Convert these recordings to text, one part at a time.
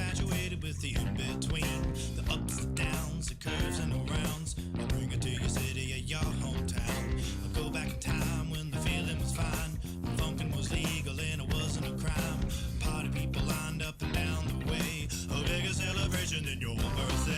infatuated with the in-between, the ups, the downs, the curves and the rounds. I'll bring it to your city or your hometown. I'll go back in time when the feeling was fine, when funkin' was legal and it wasn't a crime. Party people lined up and down the way, a bigger celebration than your birthday.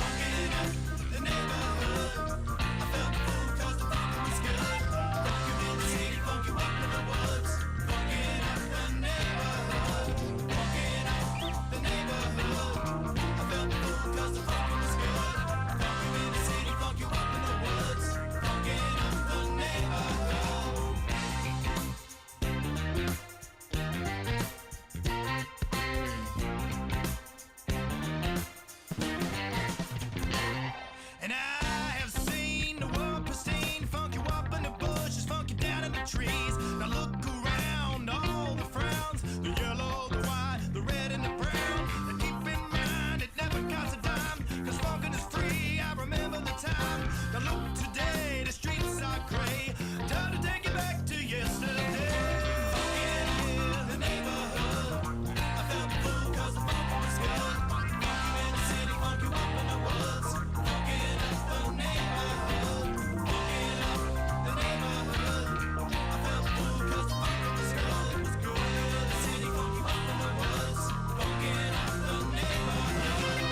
Funkin' up the neighborhood, I felt the fool 'cause the funkin' was good. Funkin' in the city, funkin' up in the woods. Funkin' up the neighborhood, funkin' up the neighborhood. I felt the fool 'cause the funkin' was good. Funkin' in the city, funkin' up in the woods. Funkin' up the neighborhood. And I have seen the world pristine, funk you up in the bushes, funk you down in the trees. Now look around, all the frowns, the yellow, the white, the red and the brown. And keep in mind, it never costs a dime, 'cause funkin' is free, I remember the time. Now look today, the streets are gray, time to take it back to yesterday. Funkin' in the neighborhood, I felt the fool 'cause the funk was good. Funk you in the city, funk you up in the woods. Funkin' up the neighborhood, funkin' up the neighborhood. I felt the fool 'cause the funk was good. It was good in the city, funk you up in the woods. Funkin' up the neighborhood.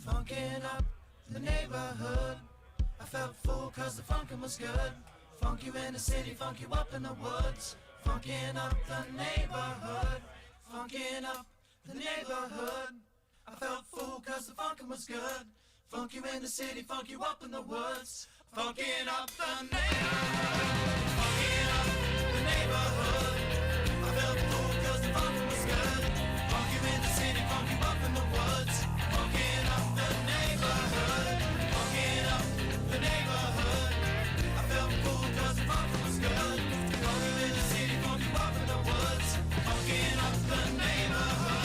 Funkin' up the neighborhood, I felt full 'cause the funkin' was good. Funk you in the city, funk you up in the woods. Funkin' up the neighborhood, funkin' up the neighborhood. I felt full 'cause the funkin' was good. Funk you in the city, funk you up in the woods. Funkin' up the neighborhood, funkin' up the neighborhood. I felt full 'cause the funkin' was good. Funk you in the city, funk you up in the woods. Funkin' up the neighborhood, funkin' up the neighborhood. I felt full 'cause the funkin' was good. Funk you in the city, funk you up in the woods. Funkin' up the neighborhood.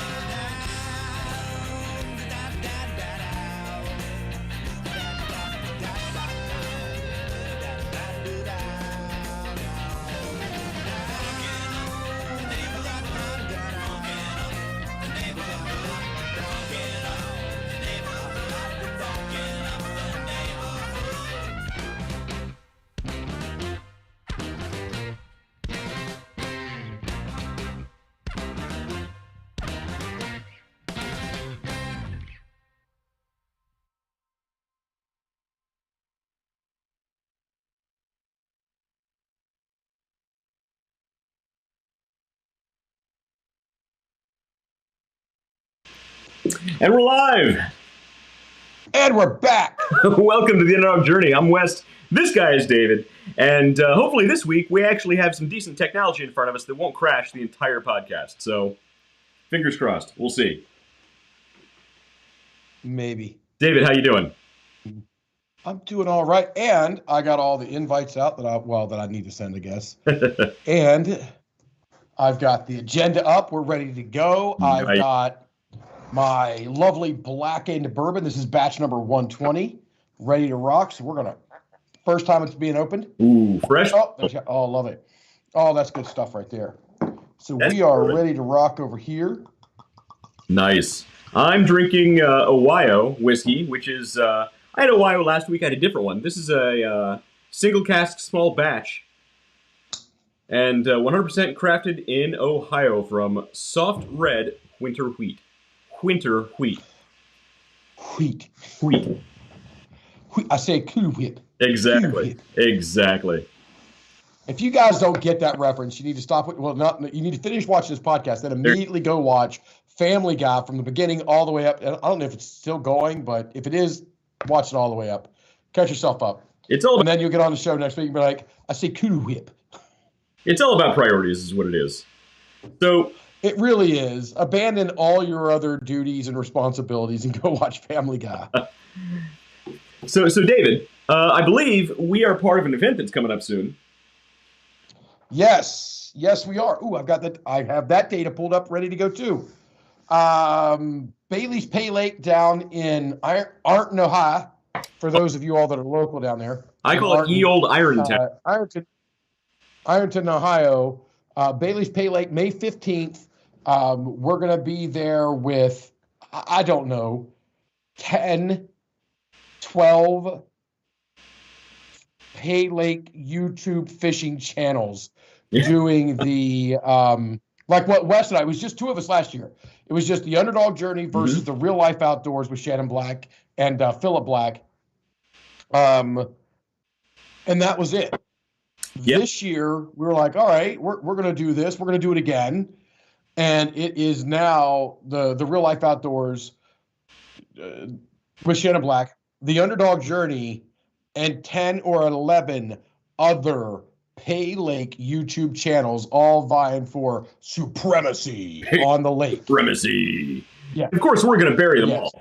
And we're live! And we're back! Welcome to the Underdog Journey. I'm Wes. This guy is David. And hopefully this week we actually have some decent technology in front of us that won't crash the entire podcast. So, fingers crossed. We'll see. Maybe. David, how you doing? I'm doing all right. And I got all the invites out that I need to send, I guess. And I've got the agenda up. We're ready to go. I've got my lovely blackened bourbon. This is batch number 120, ready to rock. So we're going to, first time it's being opened. Ooh, fresh. Oh, love it. Oh, that's good stuff right there. So we are ready to rock over here. Nice. I'm drinking Ohio whiskey, which is, I had Ohio last week. I had a different one. This is a single cask small batch. And 100% crafted in Ohio from soft red winter wheat. Winter wheat. Wheat. I say Cool Whip. Exactly. Exactly. If you guys don't get that reference, you need to stop. You need to finish watching this podcast, then immediately go watch Family Guy from the beginning all the way up. And I don't know if it's still going, but if it is, watch it all the way up. Catch yourself up. And then you'll get on the show next week and be like, I say Cool Whip. It's all about priorities is what it is. So it really is. Abandon all your other duties and responsibilities and go watch Family Guy. So David, I believe we are part of an event that's coming up soon. Yes, we are. Ooh, I have that data pulled up, ready to go too. Bailey's Pay Lake down in Ironton, Ohio. For those of you all that are local down there, I call it ye old Ironton. Ironton, Ohio. Bailey's Pay Lake, May 15th. We're gonna be there with, I don't know, 10, 12 Pay Lake YouTube fishing channels doing the like what Wes and I, it was just two of us last year. It was just the Underdog Journey versus the Real Life Outdoors with Shannon Black and Philip Black. And that was it. Yep. This year we were like, all right, we're gonna do this, we're gonna do it again. And it is now the Real Life Outdoors with Shannon Black, the Underdog Journey, and 10 or 11 other Pay Lake YouTube channels, all vying for supremacy on the lake. Supremacy. Yeah. Of course, we're going to bury them all.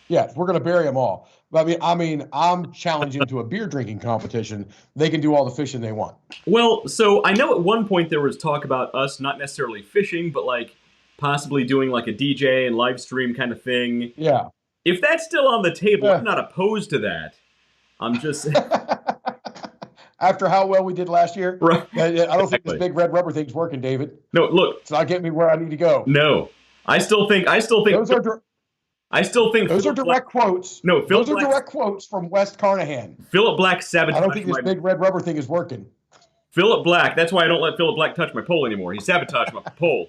Yeah, we're going to bury them all. But I mean, I'm challenging to a beer drinking competition. They can do all the fishing they want. Well, so I know at one point there was talk about us not necessarily fishing, but like possibly doing like a DJ and live stream kind of thing. Yeah. If that's still on the table, I'm not opposed to that. I'm just after how well we did last year, right? I don't think this big red rubber thing's working, David. No, look, it's not getting me where I need to go. No, I still think those are direct quotes. No, those are direct quotes from West Carnahan. Philip Black sabotaged. I don't think this big red rubber thing is working. Philip Black. That's why I don't let Philip Black touch my pole anymore. He sabotaged my pole.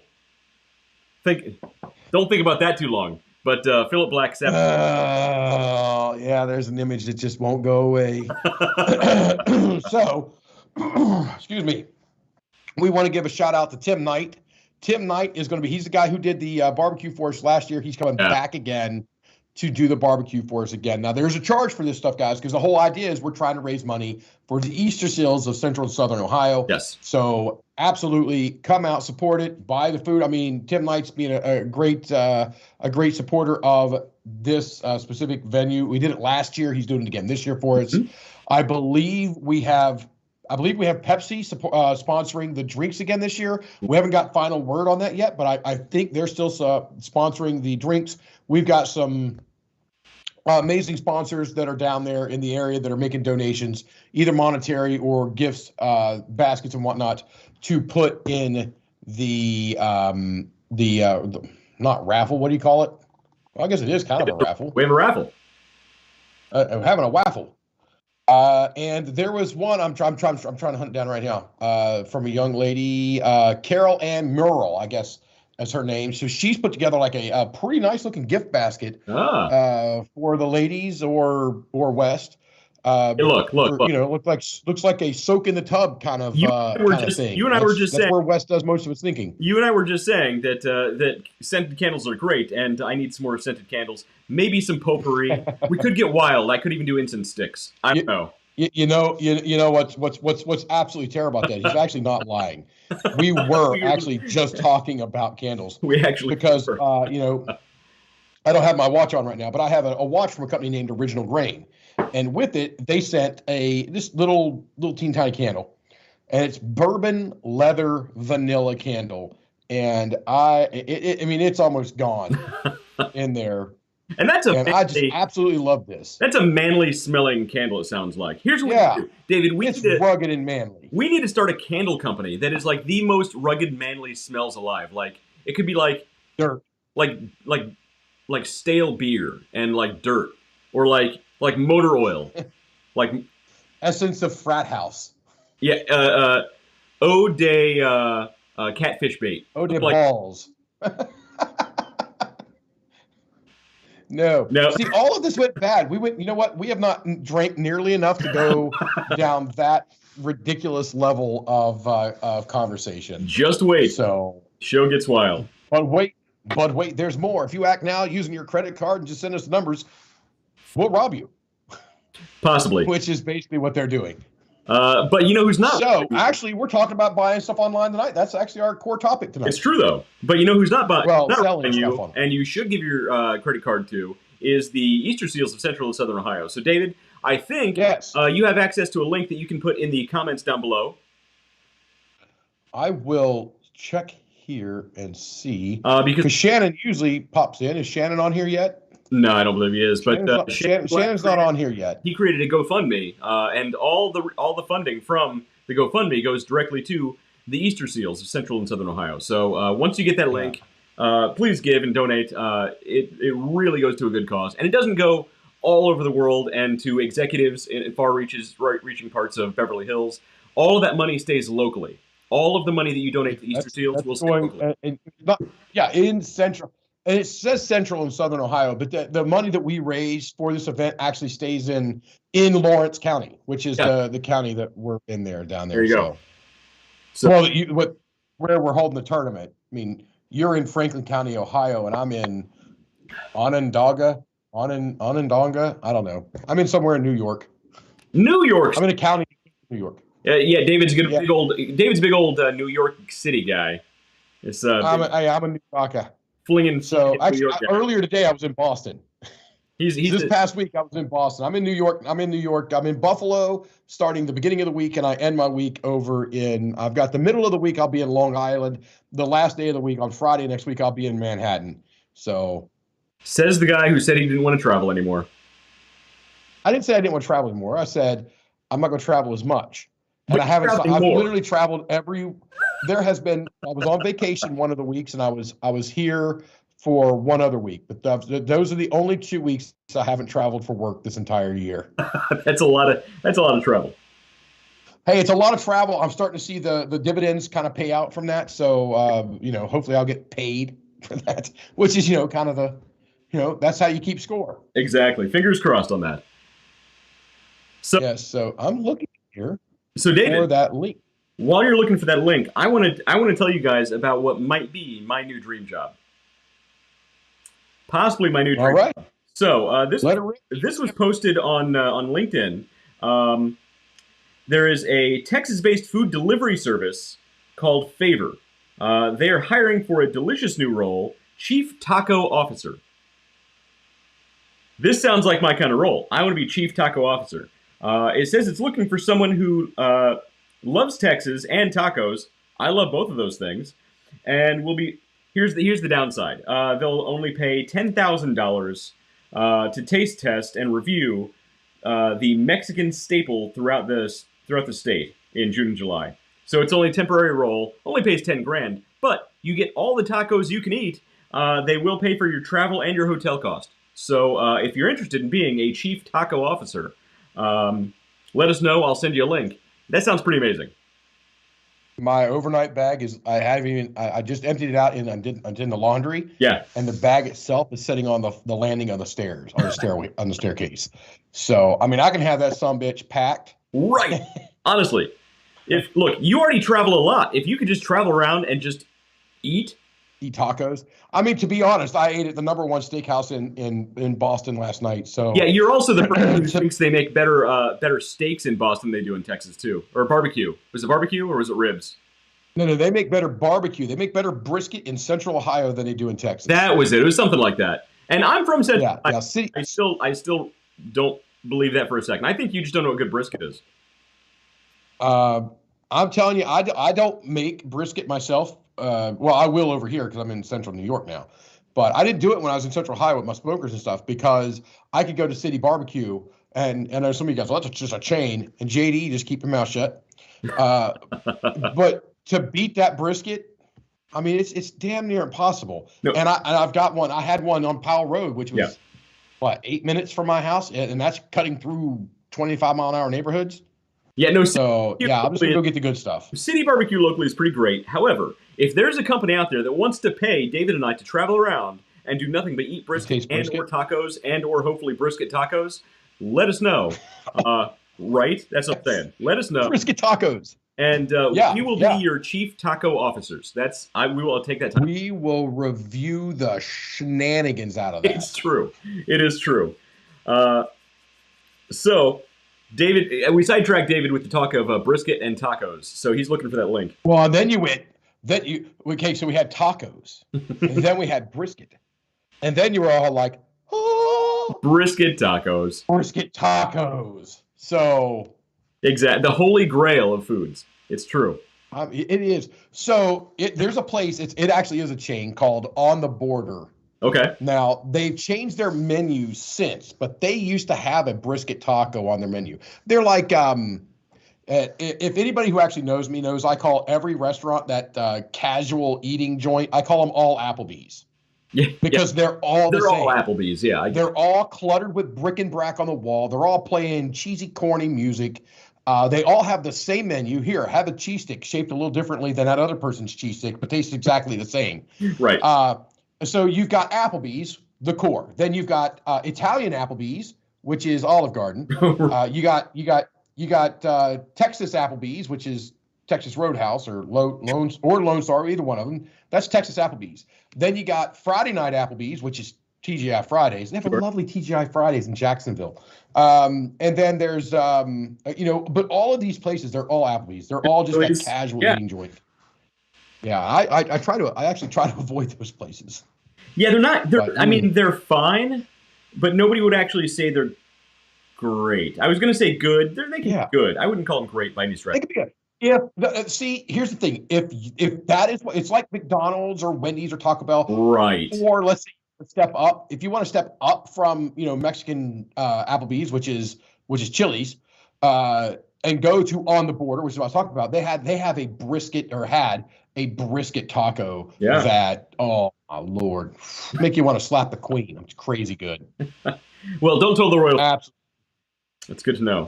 Don't think about that too long. But Philip Black sabotaged. Oh, yeah, there's an image that just won't go away. So, excuse me. We want to give a shout out to Tim Knight. Tim Knight is going to be, he's the guy who did the barbecue for us last year. He's coming back again to do the barbecue for us again. Now, there's a charge for this stuff, guys, because the whole idea is we're trying to raise money for the Easter seals of Central and Southern Ohio. Yes. So absolutely come out, support it, buy the food. I mean, Tim Knight's being a great supporter of this specific venue. We did it last year. He's doing it again this year for us. I believe we have Pepsi sponsoring the drinks again this year. We haven't got final word on that yet, but I think they're still sponsoring the drinks. We've got some amazing sponsors that are down there in the area that are making donations, either monetary or gifts, baskets and whatnot, to put in the not raffle. What do you call it? Well, I guess it is kind of a raffle. We have a raffle. Having a waffle. And there was one I'm trying to hunt it down right now from a young lady, Carol Ann Murrell, I guess that's her name. So she's put together like a pretty nice looking gift basket for the ladies or West. Hey, look. You know, looks like a soak in the tub kind of thing. You and I were just saying that's where West does most of its thinking. You and I were just saying that that scented candles are great, and I need some more scented candles. Maybe some potpourri. We could get wild. I could even do incense sticks. I don't know. You know what's absolutely terrible about that? He's actually not lying. We were actually just talking about candles. We actually because you know, I don't have my watch on right now, but I have a watch from a company named Original Grain. And with it, they sent this little teeny tiny candle, and it's bourbon leather vanilla candle, and I mean it's almost gone in there. And I just absolutely love this. That's a manly smelling candle. It sounds like. Here's what we do, David. It's rugged and manly. We need to start a candle company that is like the most rugged, manly smells alive. Like it could be like dirt, like stale beer and like dirt, or like motor oil, like essence of frat house. Yeah, Eau de catfish bait. Eau de balls. No. No. See, all of this went bad. We went, you know what? We have not drank nearly enough to go down that ridiculous level of conversation. Just wait. So, Show gets wild. but wait, there's more. If you act now using your credit card and just send us the numbers, we'll rob you. Possibly. Which is basically what they're doing. But you know who's not? So, actually, we're talking about buying stuff online tonight. That's actually our core topic tonight. It's true, though. But you know who's not buying? Well, not selling you, stuff on. and you should give your credit card to, is the Easter Seals of Central and Southern Ohio. So, David, I think Yes. you have access to a link that you can put in the comments down below. I will check here and see. Because Shannon usually pops in. Is Shannon on here yet? no, I don't believe he is. But Shannon's not on here yet. He created a GoFundMe, and all the funding from the GoFundMe goes directly to the Easter Seals of Central and Southern Ohio. So once you get that link, please give and donate. It really goes to a good cause, and it doesn't go all over the world and to executives in far-reaching parts of Beverly Hills. All of that money stays locally. All of the money that you donate to the Easter Seals will stay locally. In Central. And it says Central and Southern Ohio, but the money that we raise for this event actually stays in Lawrence County, which is the county that we're in down there. There you go. So, where we're holding the tournament. I mean, you're in Franklin County, Ohio, and I'm in Onondaga. I don't know. I'm in somewhere in New York. New York. I'm in a county in New York. Yeah, David's big old New York City guy. It's I'm a New Yorker. Flinging. So actually, earlier today I was in Boston. This past week I was in Boston. I'm in New York. I'm in Buffalo starting the beginning of the week, and I end my week over in. I've got the middle of the week. I'll be in Long Island. The last day of the week on Friday next week I'll be in Manhattan. So, says the guy who said he didn't want to travel anymore. I didn't say I didn't want to travel anymore. I said I'm not going to travel as much, and I haven't. I've literally traveled every. There has been. I was on vacation one of the weeks, and I was here for one other week. But those are the only 2 weeks I haven't traveled for work this entire year. That's a lot of travel. Hey, it's a lot of travel. I'm starting to see the dividends kind of pay out from that. So hopefully I'll get paid for that, which is kind of the that's how you keep score. Exactly. Fingers crossed on that. So yes. So I'm looking here. So David, for that link. While you're looking for that link, I want to tell you guys about what might be my new dream job. Possibly my new dream job. So this was posted on LinkedIn. There is a Texas-based food delivery service called Favor. They are hiring for a delicious new role, Chief Taco Officer. This sounds like my kind of role. I want to be Chief Taco Officer. It says it's looking for someone who loves Texas and tacos. I love both of those things. And here's the downside. They'll only pay $10,000 to taste test and review the Mexican staple throughout the state in June and July. So it's only a temporary role, only pays $10,000, but you get all the tacos you can eat. They will pay for your travel and your hotel cost. So if you're interested in being a Chief Taco Officer, let us know. I'll send you a link. That sounds pretty amazing. My overnight bag is I just emptied it out and I did in the laundry. Yeah. And the bag itself is sitting on the landing on the stairs, on the stairway, on the staircase. So I mean I can have that sumbitch packed. Right. Honestly. Look, you already travel a lot. If you could just travel around and just eat tacos. I mean, to be honest, I ate at the #1 steakhouse in Boston last night. So yeah, you're also the person who thinks they make better steaks in Boston than they do in Texas too, or barbecue. Was it barbecue or was it ribs? No, they make better barbecue. They make better brisket in Central Ohio than they do in Texas. That was it. It was something like that. And I'm from Central. Yeah. I still don't believe that for a second. I think you just don't know what good brisket is. I'm telling you, I don't make brisket myself. Well, I will over here because I'm in Central New York now. But I didn't do it when I was in Central Ohio with my smokers and stuff because I could go to City Barbecue and I know some of you guys, well, that's just a chain. And JD, just keep your mouth shut. But to beat that brisket, I mean, it's damn near impossible. No. And I've got one. I had one on Powell Road, which was, 8 minutes from my house? And that's cutting through 25-mile-an-hour neighborhoods. Yeah, no. So, I'm just going to go get the good stuff. City Barbecue locally is pretty great. However, if there's a company out there that wants to pay David and I to travel around and do nothing but eat brisket taste and brisket? or tacos and or hopefully brisket tacos, let us know. Right? That's what I'm saying. Let us know. Brisket tacos. And Yeah, we will yeah. be your chief taco officers. We will take that time. We will review the shenanigans out of that. It's true. It is true. So, David, we sidetracked David with the talk of brisket and tacos. So he's looking for that link. Well, and then you went. Okay, so we had tacos, and then we had brisket, and then you were all like, "Oh, Brisket tacos. brisket tacos." So Exactly. The holy grail of foods. It's true. it is. So there's a place. It actually is a chain called On the Border. Okay. Now, they've changed their menu since, but they used to have a brisket taco on their menu. They're like, if anybody who actually knows me knows, I call every restaurant that casual eating joint, I call them all Applebee's. Yeah. Because they're all the They're same. all Applebee's. Yeah. They're all cluttered with brick and brack on the wall. They're all playing cheesy, corny music. They all have the same menu. Here, have a cheese stick shaped a little differently than that other person's cheese stick, but tastes exactly the same. Right. So you've got Applebee's, the core. Then you've got Italian Applebee's, which is Olive Garden. You got Texas Applebee's, which is Texas Roadhouse or Lone Star, either one of them. That's Texas Applebee's. Then you got Friday Night Applebee's, which is TGI Fridays. They have a lovely TGI Fridays in Jacksonville. And then there's, but all of these places, they're all Applebee's. They're all just that casual eating joint. Yeah, I actually try to avoid those places. Yeah, they're not. I mean, they're fine, but nobody would actually say they're great. I was going to say good. They can be good. I wouldn't call them great by any stretch. They could be good. See, here's the thing. If that is what it's like, McDonald's or Wendy's or Taco Bell, right? Or let's say step up. If you want to step up from Mexican Applebee's, which is Chili's, and go to On the Border, which is what I was talking about. They have a brisket or had a brisket taco that, oh my Lord, make you want to slap the queen. It's crazy good. Well, don't tell the royal. Absolutely. That's good to know.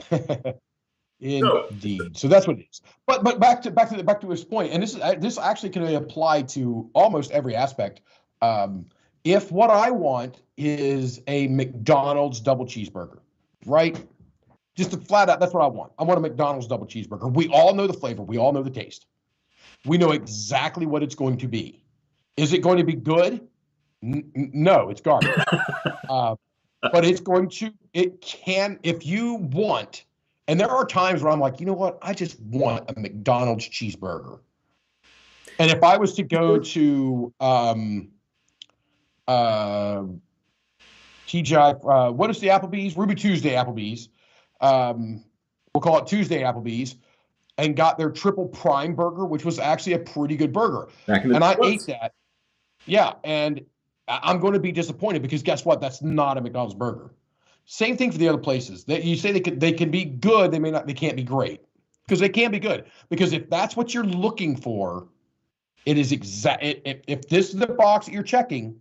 Indeed. So that's what it is. But back to his point, and this actually can be applied to almost every aspect. If what I want is a McDonald's double cheeseburger, right? Just to flat out, that's what I want. I want a McDonald's double cheeseburger. We all know the flavor. We all know the taste. We know exactly what it's going to be. Is it going to be good? No, it's garbage. But it can, if you want, and there are times where I'm like, you know what? I just want a McDonald's cheeseburger. And if I was to go to TGI, what is the Applebee's? Ruby Tuesday Applebee's. We'll call it Tuesday Applebee's, and got their triple prime burger, which was actually a pretty good burger. And I ate that. Yeah, and I'm going to be disappointed because guess what? That's not a McDonald's burger. Same thing for the other places. That you say they can be good, they can't be great. Because they can be good. Because if that's what you're looking for, it is if this is the box that you're checking,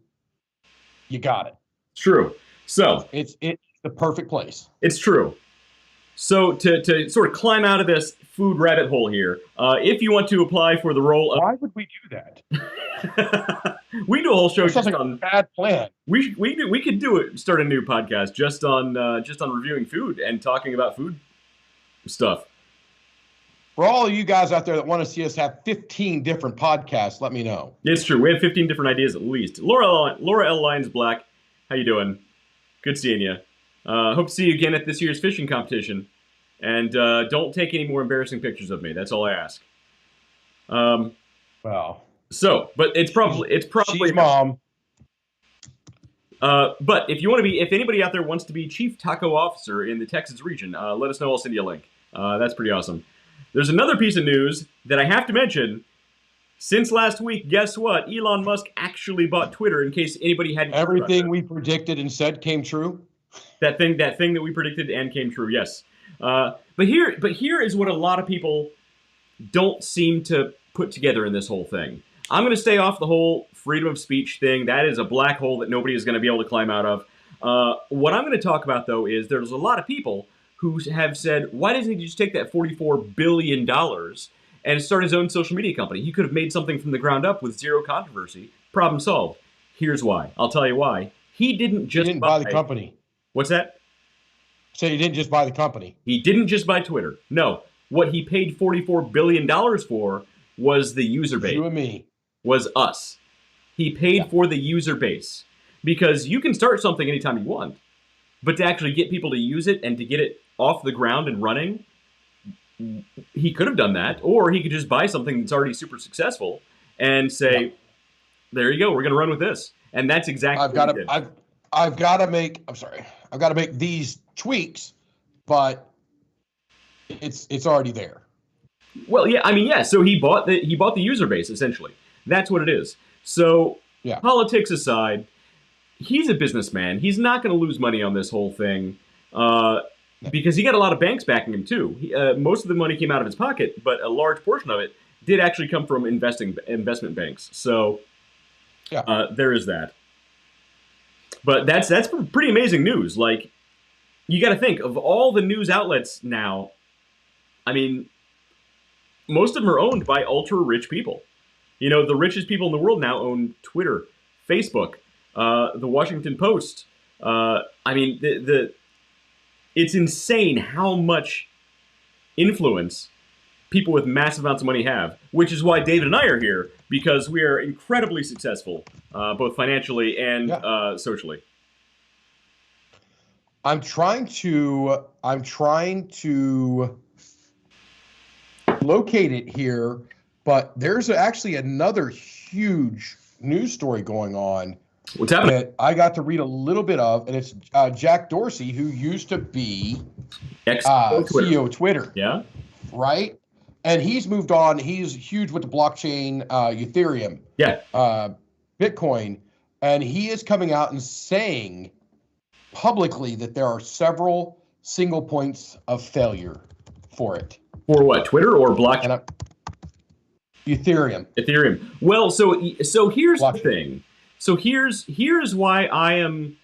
you got it. True. So it's the perfect place. It's true. So to sort of climb out of this food rabbit hole here, if you want to apply for the role of... Why would we do that? We do a whole show just like on a bad plan. We could start a new podcast just on reviewing food and talking about food stuff. For all of you guys out there that want to see us have 15 different podcasts, let me know. It's true. We have 15 different ideas at least. Laura L. Lyons Black, how you doing? Good seeing you. Hope to see you again at this year's fishing competition. And don't take any more embarrassing pictures of me. That's all I ask. Well. So, but it's probably she's mom. But if anybody out there wants to be chief taco officer in the Texas region, let us know. I'll send you a link. That's pretty awesome. There's another piece of news that I have to mention. Since last week, guess what? Elon Musk actually bought Twitter. In case anybody hadn't, everything we predicted and said came true. That thing that we predicted and came true. Yes. But here is what a lot of people don't seem to put together in this whole thing. I'm going to stay off the whole freedom of speech thing. That is a black hole that nobody is going to be able to climb out of. What I'm going to talk about, though, is there's a lot of people who have said, why doesn't he just take that $44 billion and start his own social media company? He could have made something from the ground up with zero controversy. Problem solved. Here's why. I'll tell you why. He didn't He just didn't buy the company. What's that? So he didn't just buy the company. He didn't just buy Twitter. No. What he paid $44 billion for was the user base. You and me. Was us. He paid for the user base. Because you can start something anytime you want. But to actually get people to use it and to get it off the ground and running, he could have done that. Or he could just buy something that's already super successful and say, there you go, we're going to run with this. And that's exactly what he did. I've got to make these tweaks, but it's already there. Well, yeah, I mean, yeah. So he bought the user base essentially. That's what it is. So politics aside, he's a businessman. He's not going to lose money on this whole thing because he got a lot of banks backing him too. Most of the money came out of his pocket, but a large portion of it did actually come from investment banks. So there is that. But that's pretty amazing news. Like, you got to think of all the news outlets now. I mean, most of them are owned by ultra rich people. You know, the richest people in the world now own Twitter, Facebook, the Washington Post. I mean, it's insane how much influence people with massive amounts of money have, which is why David and I are here, because we are incredibly successful, both financially and socially. I'm trying to locate it here, but there's actually another huge news story going on. What's happening? That I got to read a little bit of, and it's Jack Dorsey, who used to be CEO of Twitter. Yeah. Right? And he's moved on. He's huge with the blockchain, Ethereum, Bitcoin. And he is coming out and saying publicly that there are several single points of failure for it. For what? Twitter or blockchain? Ethereum. Ethereum. Well, so here's the thing. So here's why I am,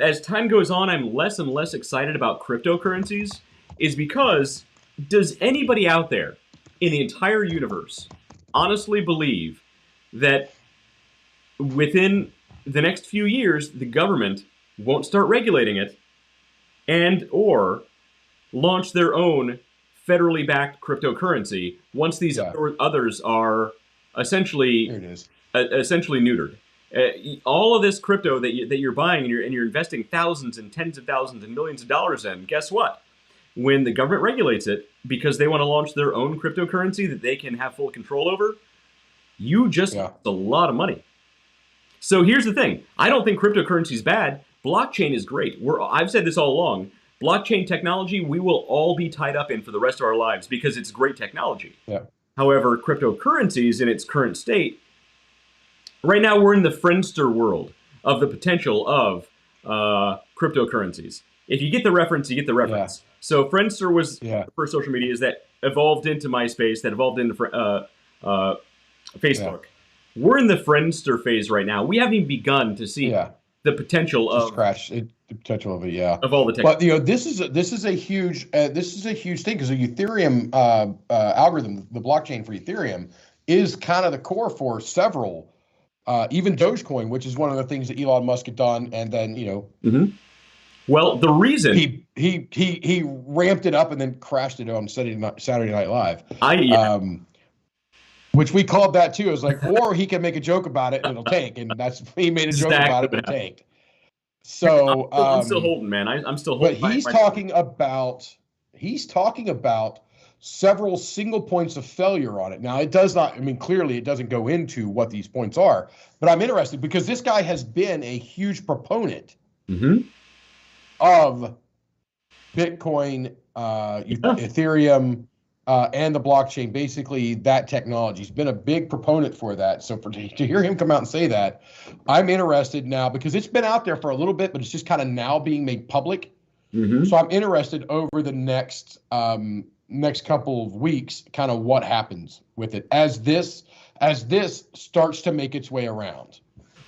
as time goes on, I'm less and less excited about cryptocurrencies, is because does anybody out there in the entire universe honestly believe that within the next few years, the government won't start regulating it and or launch their own federally backed cryptocurrency once these others are essentially neutered? All of this crypto that you're buying and you're investing thousands and tens of thousands and millions of dollars in, guess what? When the government regulates it because they want to launch their own cryptocurrency that they can have full control over, you just lost a lot of money. So here's the thing. I don't think cryptocurrency is bad. Blockchain is great. I've said this all along. Blockchain technology, we will all be tied up in for the rest of our lives because it's great technology. Yeah. However, cryptocurrencies in its current state, right now we're in the Friendster world of the potential of cryptocurrencies. If you get the reference, you get the reference. Yeah. So Friendster was the first social medias that evolved into MySpace, that evolved into Facebook. Yeah. We're in the Friendster phase right now. We haven't even begun to see the potential of the potential of it, of all the technology. But this is a huge thing because the Ethereum algorithm, the blockchain for Ethereum, is kind of the core for several, even Dogecoin, which is one of the things that Elon Musk had done, and then Well, the reason he ramped it up and then crashed it on Saturday Night Live. Which we called that too. It was like, or he can make a joke about it and it'll tank, and he made a joke about it and it tanked. So I'm still holding, man. I'm still holding. But he's talking about several single points of failure on it. Now it does not. I mean, clearly it doesn't go into what these points are. But I'm interested because this guy has been a huge proponent of Bitcoin, Ethereum. And the blockchain, basically that technology. He's been a big proponent for that. So to hear him come out and say that, I'm interested now because it's been out there for a little bit, but it's just kind of now being made public. So I'm interested over the next couple of weeks, kind of what happens with it as this starts to make its way around.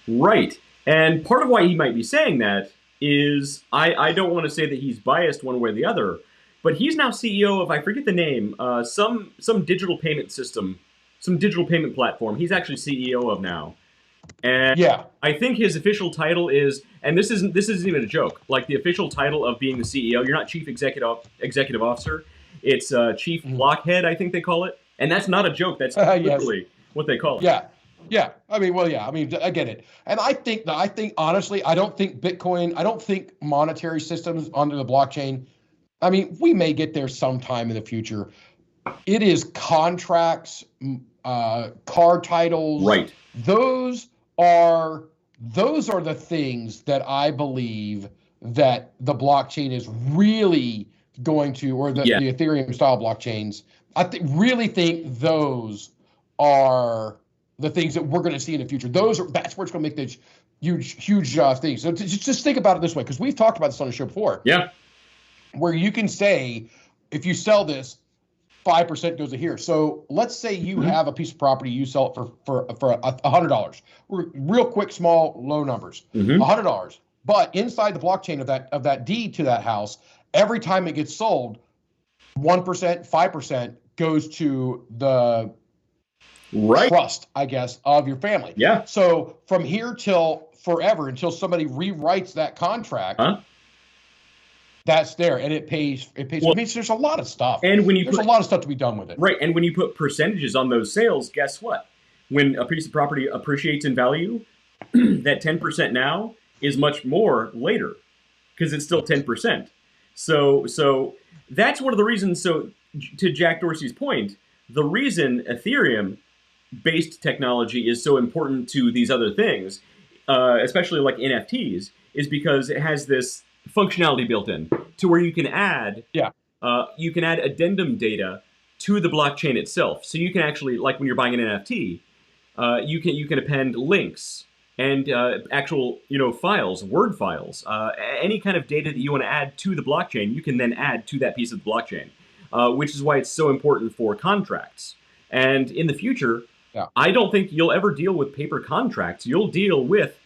Right. And part of why he might be saying that is I don't want to say that he's biased one way or the other. But he's now CEO of, I forget the name, some digital payment system, some digital payment platform. He's actually CEO of now. And Yeah. I think his official title is, and this isn't even a joke. Like the official title of being the CEO, you're not chief executive officer. It's chief blockhead, I think they call it. And that's not a joke. That's Yes. literally what they call it. Yeah. Yeah. I mean, well, yeah. I mean, I get it. And I think honestly, I don't think Bitcoin, I don't think monetary systems under the blockchain, I mean, we may get there sometime in the future. It is contracts, car titles. Right. Those are the things that I believe that the blockchain is really going to, or the Ethereum style blockchains. I really think those are the things that we're going to see in the future. That's where it's going to make these huge things. So just think about it this way, because we've talked about this on the show before. Yeah. Where you can say, if you sell this, 5% goes to here. So let's say you have a piece of property, you sell it for $100. Real quick, small, low numbers. $100. But inside the blockchain of that deed to that house, every time it gets sold, 1%, 5% goes to the trust, I guess, of your family. Yeah. So from here till forever, until somebody rewrites that contract, that's there, and it pays. Well, I mean, there's a lot of stuff, and there's a lot of stuff to be done with it. Right, and when you put percentages on those sales, guess what? When a piece of property appreciates in value, that 10% now is much more later, because it's still 10%. So that's one of the reasons. So to Jack Dorsey's point, the reason Ethereum-based technology is so important to these other things, especially like NFTs, is because it has this functionality built in to where you can add addendum data to the blockchain itself. So you can actually, like when you're buying an NFT, you can append links and actual files, Word files, any kind of data that you want to add to the blockchain, you can then add to that piece of the blockchain, which is why it's so important for contracts. And in the future, I don't think you'll ever deal with paper contracts. You'll deal with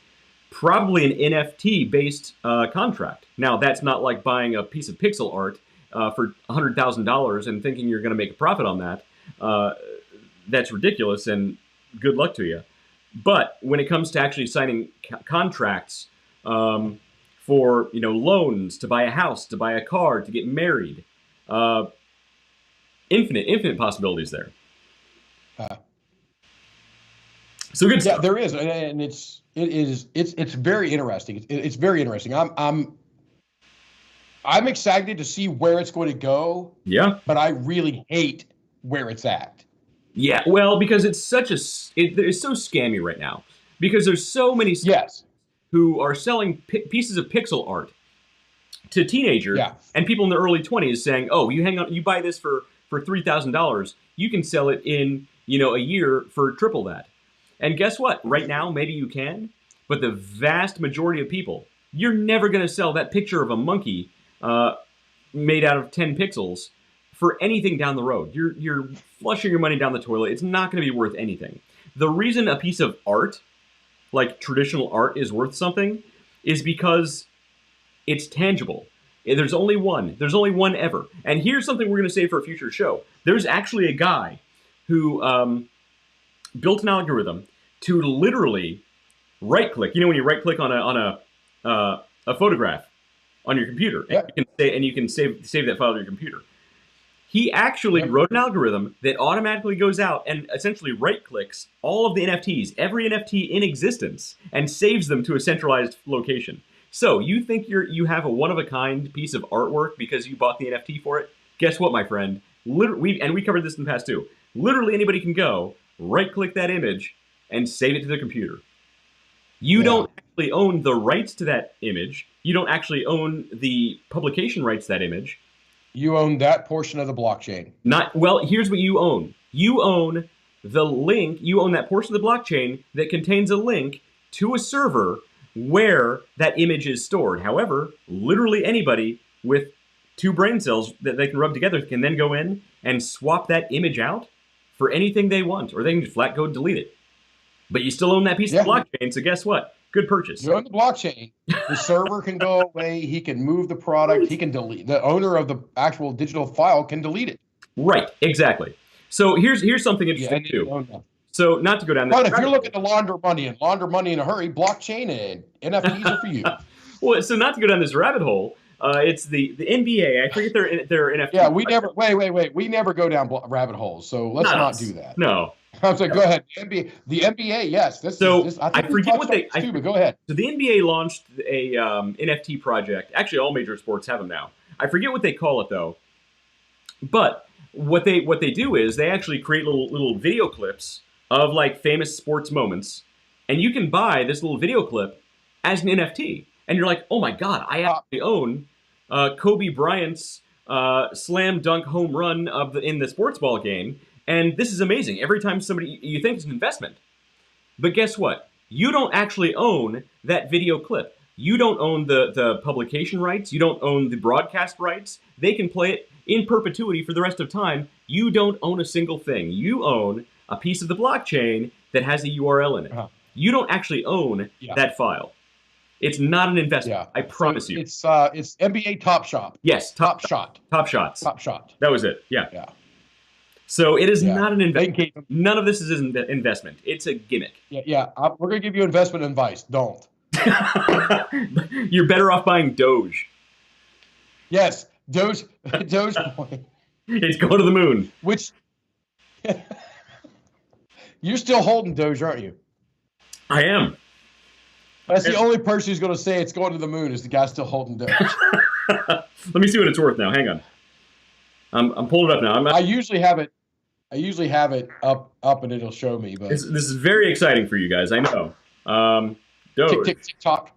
probably an NFT-based contract. Now, that's not like buying a piece of pixel art for $100,000 and thinking you're going to make a profit on that. That's ridiculous, and good luck to you. But when it comes to actually signing contracts for loans, to buy a house, to buy a car, to get married, infinite possibilities there. So good stuff. Yeah, there is, and it's very interesting. It's very interesting. I'm excited to see where it's going to go. Yeah. But I really hate where it's at. Yeah, well, because it's so scammy right now. Because there's so many who are selling pieces of pixel art to teenagers and people in their early 20s saying, "Oh, you buy this for $3,000, you can sell it in a year for triple that." And guess what? Right now, maybe you can, but the vast majority of people, you're never going to sell that picture of a monkey made out of 10 pixels for anything down the road. You're flushing your money down the toilet. It's not going to be worth anything. The reason a piece of art, like traditional art, is worth something is because it's tangible. There's only one. There's only one ever. And here's something we're going to say for a future show. There's actually a guy who built an algorithm to literally right-click. When you right-click on a photograph on your computer, and you can save that file to your computer. He actually wrote an algorithm that automatically goes out and essentially right-clicks all of the NFTs, every NFT in existence, and saves them to a centralized location. So you think you have a one-of-a-kind piece of artwork because you bought the NFT for it? Guess what, my friend? We covered this in the past too. Literally anybody can go, right-click that image, and save it to the computer. You don't actually own the rights to that image. You don't actually own the publication rights to that image. You own that portion of the blockchain. Here's what you own. You own the link. You own that portion of the blockchain that contains a link to a server where that image is stored. However, literally anybody with 2 brain cells that they can rub together can then go in and swap that image out for anything they want, or they can just flat go delete it. But you still own that piece of the blockchain, so guess what? Good purchase. You own the blockchain. The server can go away. He can move the product. He can delete. The owner of the actual digital file can delete it. Right, exactly. So here's something interesting too. So not to go down this. But if you're looking to launder money in a hurry, blockchain and NFTs are for you. Well, so not to go down this rabbit hole, it's the NBA. I forget their NFT. Yeah, we never wait. We never go down rabbit holes, so let's not do that. No. I was like, go ahead. The NBA, yes. I forget what they. But go ahead. So the NBA launched a NFT project. Actually, all major sports have them now. I forget what they call it though. But what they do is they actually create little video clips of like famous sports moments, and you can buy this little video clip as an NFT, and you're like, oh my god, I actually own Kobe Bryant's slam dunk home run in the sports ball game, and this is amazing. Every time you think it's an investment, but guess what? You don't actually own that video clip. You don't own the publication rights. You don't own the broadcast rights. They can play it in perpetuity for the rest of time. You don't own a single thing. You own a piece of the blockchain that has a URL in it. You don't actually own that file. It's not an investment. Yeah. I promise you. It's NBA Top Shot. Yes, Top Shot. Top Shots. Top Shot. That was it. Yeah. Yeah. So it is not an investment. None of this is an investment. It's a gimmick. Yeah. We're gonna give you investment advice. Don't. You're better off buying Doge. Yes, Dogecoin. It's going to the moon. Which you're still holding Doge, aren't you? I am. That's the only person who's going to say it's going to the moon is the guy still holding Doge. Let me see what it's worth now. Hang on. I'm pulling it up now. I usually have it up, and it'll show me. But this is very exciting for you guys. I know. Doge. Tick, tock.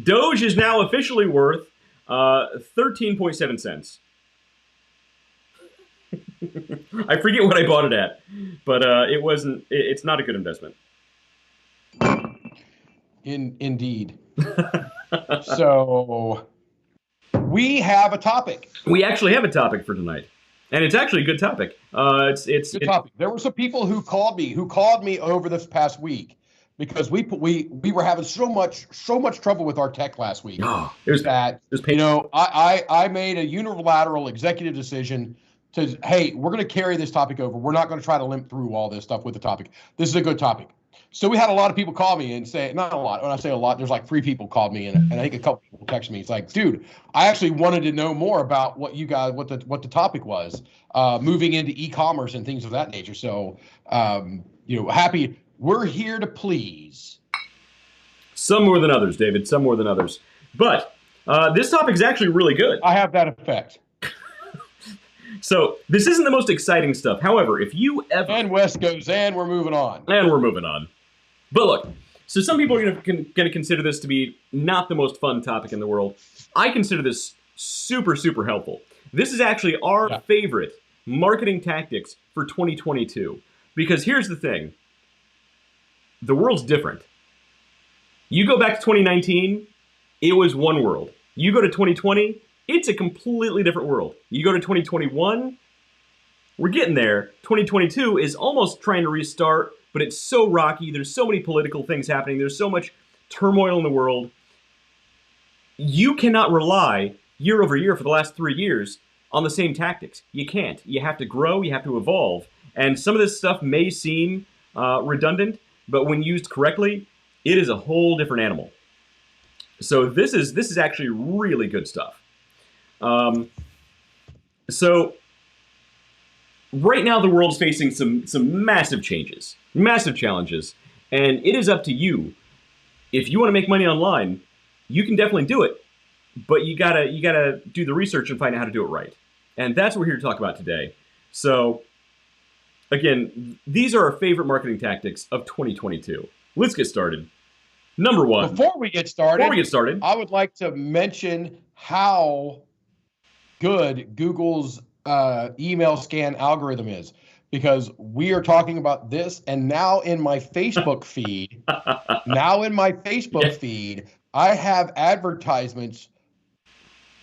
Doge is now officially worth 13.7 cents. I forget what I bought it at, but it wasn't. It's not a good investment. Indeed. So we have a topic. We actually have a topic for tonight, and it's actually a good topic. It's good topic. There were some people who called me over this past week because we were having so much trouble with our tech last week. Oh, it was painful. I made a unilateral executive decision to, hey, we're going to carry this topic over. We're not going to try to limp through all this stuff with the topic. This is a good topic. So we had a lot of people call me and say, not a lot. When I say a lot, there's like 3 people called me, and I think a couple people texted me. It's like, dude, I actually wanted to know more about what the topic was, moving into e-commerce and things of that nature. So, happy. We're here to please. Some more than others, David. Some more than others. But this topic is actually really good. I have that effect. So this isn't the most exciting stuff. However, if you ever... And West goes, and we're moving on. And we're moving on. But look, so some people are going to consider this to be not the most fun topic in the world. I consider this super, super helpful. This is actually our favorite marketing tactics for 2022. Because here's the thing. The world's different. You go back to 2019, it was one world. You go to 2020, it's a completely different world. You go to 2021, we're getting there. 2022 is almost trying to restart, but it's so rocky. There's so many political things happening. There's so much turmoil in the world. You cannot rely year over year for the last 3 years on the same tactics. You can't. You have to grow. You have to evolve. And some of this stuff may seem redundant, but when used correctly, it is a whole different animal. So this is actually really good stuff. So right now the world's facing some massive changes, massive challenges, and it is up to you. If you want to make money online, you can definitely do it, but you gotta do the research and find out how to do it right. And that's what we're here to talk about today. So again, these are our favorite marketing tactics of 2022. Let's get started. Number one. Before we get started, I would like to mention how good Google's email scan algorithm is, because we are talking about this, and now in my Facebook feed, feed, I have advertisements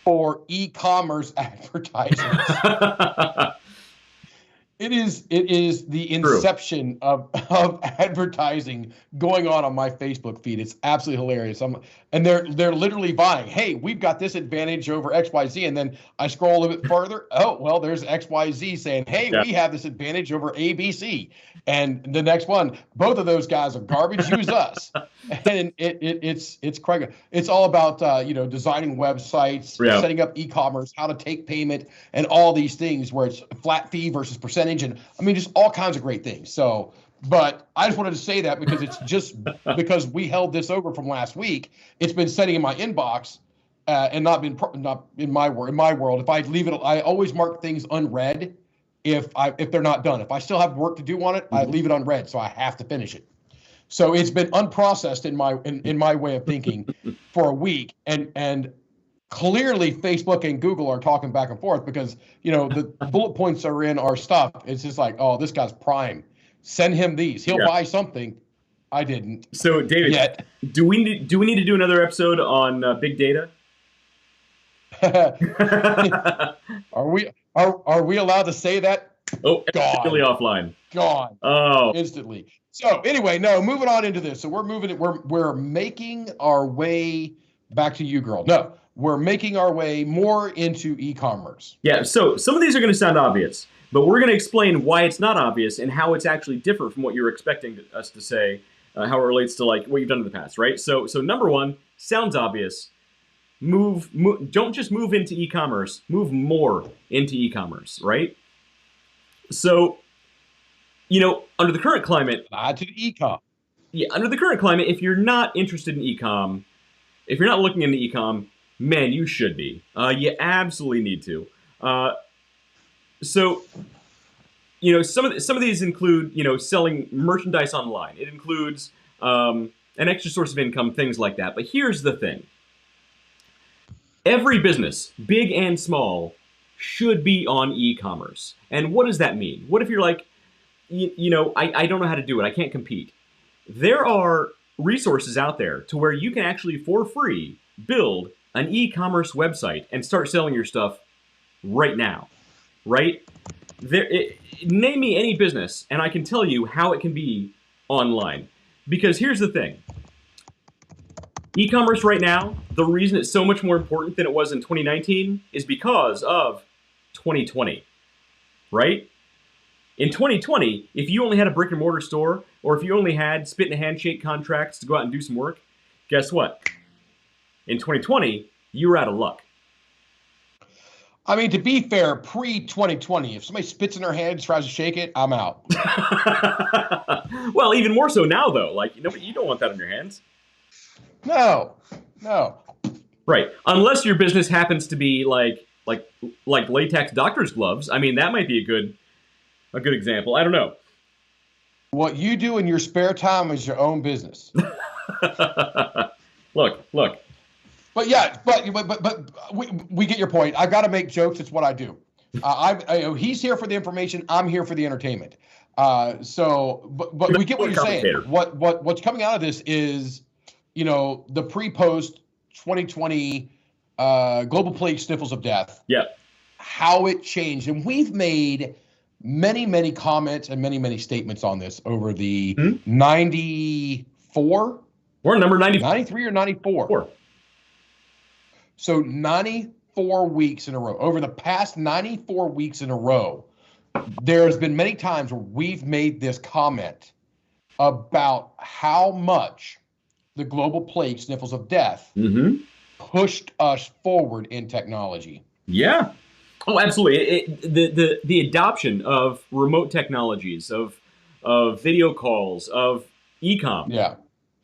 for e-commerce advertisements. It is the inception of advertising going on my Facebook feed. It's absolutely hilarious. And they're literally vying. Hey, we've got this advantage over XYZ, and then I scroll a little bit further. Oh, well, there's XYZ saying, hey, we have this advantage over ABC. And the next one, both of those guys are garbage. Use us. And it's crazy. It's all about designing websites, setting up e-commerce, how to take payment, and all these things where it's flat fee versus percentage. And I mean, just all kinds of great things. So, but I just wanted to say that because it's just because we held this over from last week. It's been sitting in my inbox and not in my world. If I leave it, I always mark things unread if they're not done. If I still have work to do on it, I leave it unread, so I have to finish it. So it's been unprocessed in my way of thinking for a week, and clearly Facebook and Google are talking back and forth because the bullet points are in our stuff. It's just like, oh, this guy's prime. Send him these. He'll buy something. I didn't. So David, do we need to do another episode on big data? Are we allowed to say that? Oh, really offline. Gone. Oh, instantly. So anyway, no, moving on into this. So we're making our way back to you, girl. No, we're making our way more into e-commerce. Yeah. So some of these are going to sound obvious, but we're going to explain why it's not obvious and how it's actually different from what you're expecting us to say, how it relates to like what you've done in the past, right? So number one, sounds obvious. Don't just move into e-commerce, move more into e-commerce, right? So, under the current climate, to the e-com. Yeah, under the current climate, if you're not interested in e-com, if you're not looking into e-com, man, you should be. You absolutely need to. So, some of these include, selling merchandise online. It includes an extra source of income, things like that. But here's the thing. Every business, big and small, should be on e-commerce. And what does that mean? What if you're like, I don't know how to do it. I can't compete. There are resources out there to where you can actually, for free, build an e-commerce website and start selling your stuff right now, right? Name me any business, and I can tell you how it can be online. Because here's the thing. E-commerce right now, the reason it's so much more important than it was in 2019 is because of 2020, right? In 2020, if you only had a brick and mortar store, or if you only had spit and handshake contracts to go out and do some work, guess what? In 2020, you were out of luck. I mean, to be fair, pre-2020, if somebody spits in their hand and tries to shake it, I'm out. Well, even more so now, though. Like, you don't want that on your hands. No. Right. Unless your business happens to be like latex doctor's gloves. I mean, that might be a good example. I don't know. What you do in your spare time is your own business. Look. But yeah, but we get your point. I got to make jokes. It's what I do. He's here for the information. I'm here for the entertainment. But we get what you're saying. What's coming out of this is, the pre-post 2020 global plague sniffles of death. Yeah. How it changed, and we've made many comments and many statements on this over the 94. We're number 94. 93 or 94. So 94 weeks in a row. Over the past 94 weeks in a row, there's been many times where we've made this comment about how much the global plague, sniffles of death, pushed us forward in technology. Yeah. Oh, absolutely. The adoption of remote technologies, of video calls, of e-com,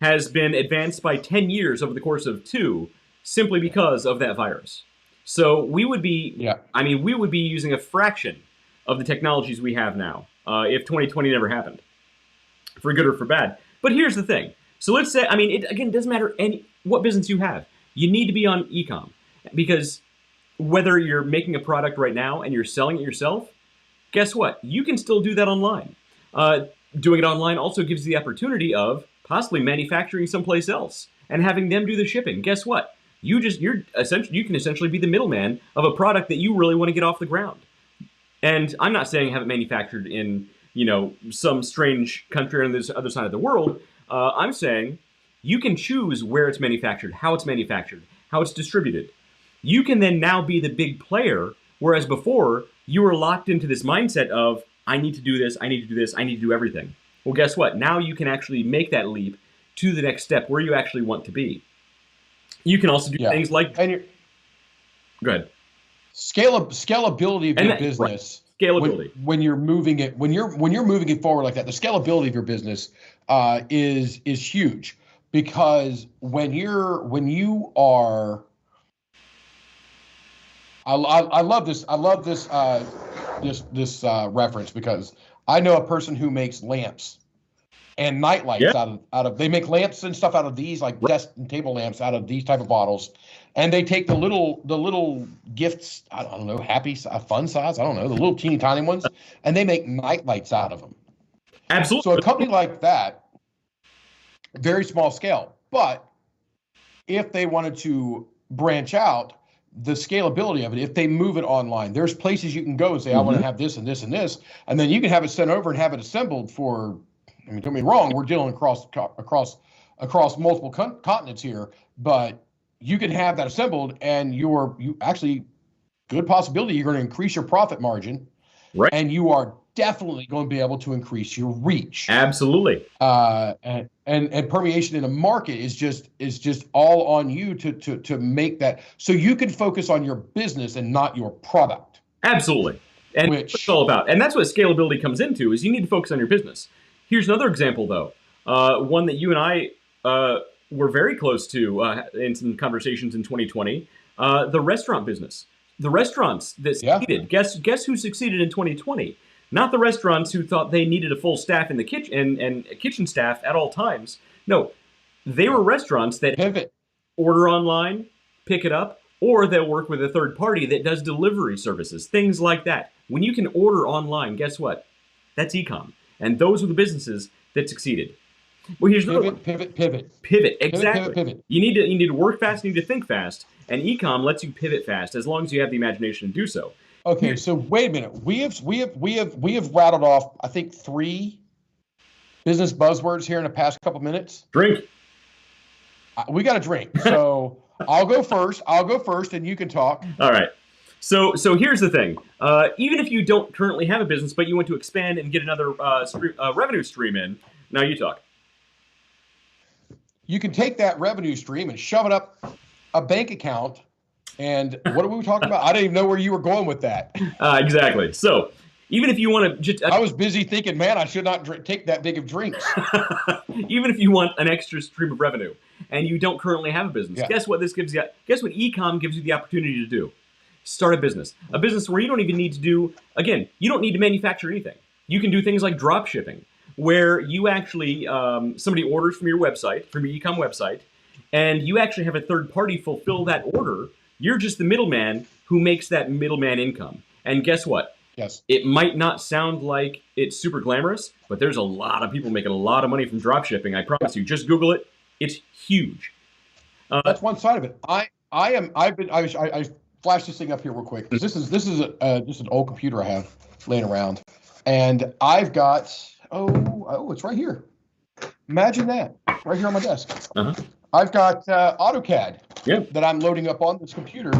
has been advanced by 10 years over the course of 2, simply because of that virus. So we would be, we would be using a fraction of the technologies we have now if 2020 never happened, for good or for bad. But here's the thing. So let's say, it doesn't matter what business you have. You need to be on e-com, because whether you're making a product right now and you're selling it yourself, guess what? You can still do that online. Doing it online also gives you the opportunity of possibly manufacturing someplace else and having them do the shipping. Guess what? You can essentially be the middleman of a product that you really want to get off the ground. And I'm not saying have it manufactured in, some strange country on this other side of the world. I'm saying you can choose where it's manufactured, how it's distributed. You can then now be the big player, whereas before you were locked into this mindset of, I need to do this, I need to do this, I need to do everything. Well, guess what? Now you can actually make that leap to the next step where you actually want to be. You can also do things like... And go ahead. Scalability of your business. Right. Scalability. When you're moving it, when you're moving it forward like that, the scalability of your business is huge, because when you are, I love this reference, because I know a person who makes lamps and night lights out of they make lamps and stuff out of these, like desk and table lamps, out of these type of bottles, and they take the little gifts, I don't know, fun size, I don't know, the little teeny tiny ones, and they make night lights out of them. Absolutely. So a company like that, very small scale, but if they wanted to branch out, the scalability of it, if they move it online, there's places you can go and say, I want to have this and this and this, and then you can have it sent over and have it assembled for, I mean, don't get me wrong, we're dealing across multiple continents here, but you can have that assembled, and you actually, good possibility you're going to increase your profit margin, right? And you are definitely going to be able to increase your reach. Absolutely. And permeation in a market is just all on you to make that, so you can focus on your business and not your product. Absolutely. And that's what it's all about. And that's what scalability comes into, is you need to focus on your business. Here's another example, though, one that you and I were very close to in some conversations in 2020, the restaurant business. The restaurants that succeeded. Guess who succeeded in 2020? Not the restaurants who thought they needed a full staff in the kitchen and kitchen staff at all times. No, they were restaurants that pivot, order online, pick it up, or they'll work with a third party that does delivery services, things like that. When you can order online, guess what? That's e-com. And those were the businesses that succeeded. Well, here's another one. Pivot. Exactly. Pivot. You need to work fast. You need to think fast. And e-com lets you pivot fast as long as you have the imagination to do so. Okay, so wait a minute. We have rattled off, I think, 3 business buzzwords here in the past couple minutes. Drink. We got to drink. So I'll go first, and you can talk. All right. So here's the thing. Even if you don't currently have a business, but you want to expand and get another revenue stream in, now you talk. You can take that revenue stream and shove it up a bank account. And what are we talking about? I didn't even know where you were going with that. Exactly. So even if you want to just... I was busy thinking, man, I should not take that big of drinks. Even if you want an extra stream of revenue and you don't currently have a business, guess what this gives you? Guess what e-com gives you the opportunity to do? Start a business where you don't even need to do, again, you don't need to manufacture anything. You can do things like drop shipping, where you actually, somebody orders from your website, from your e-com website, and you actually have a third party fulfill that order. You're just the middleman who makes that middleman income. And guess what? Yes. It might not sound like it's super glamorous, but there's a lot of people making a lot of money from drop shipping. I promise you, just Google it. It's huge. That's one side of it. I flash this thing up here real quick, because this is just an old computer I have laying around, and I've got it's right here. Imagine that, right here on my desk. I've got AutoCAD that I'm loading up on this computer,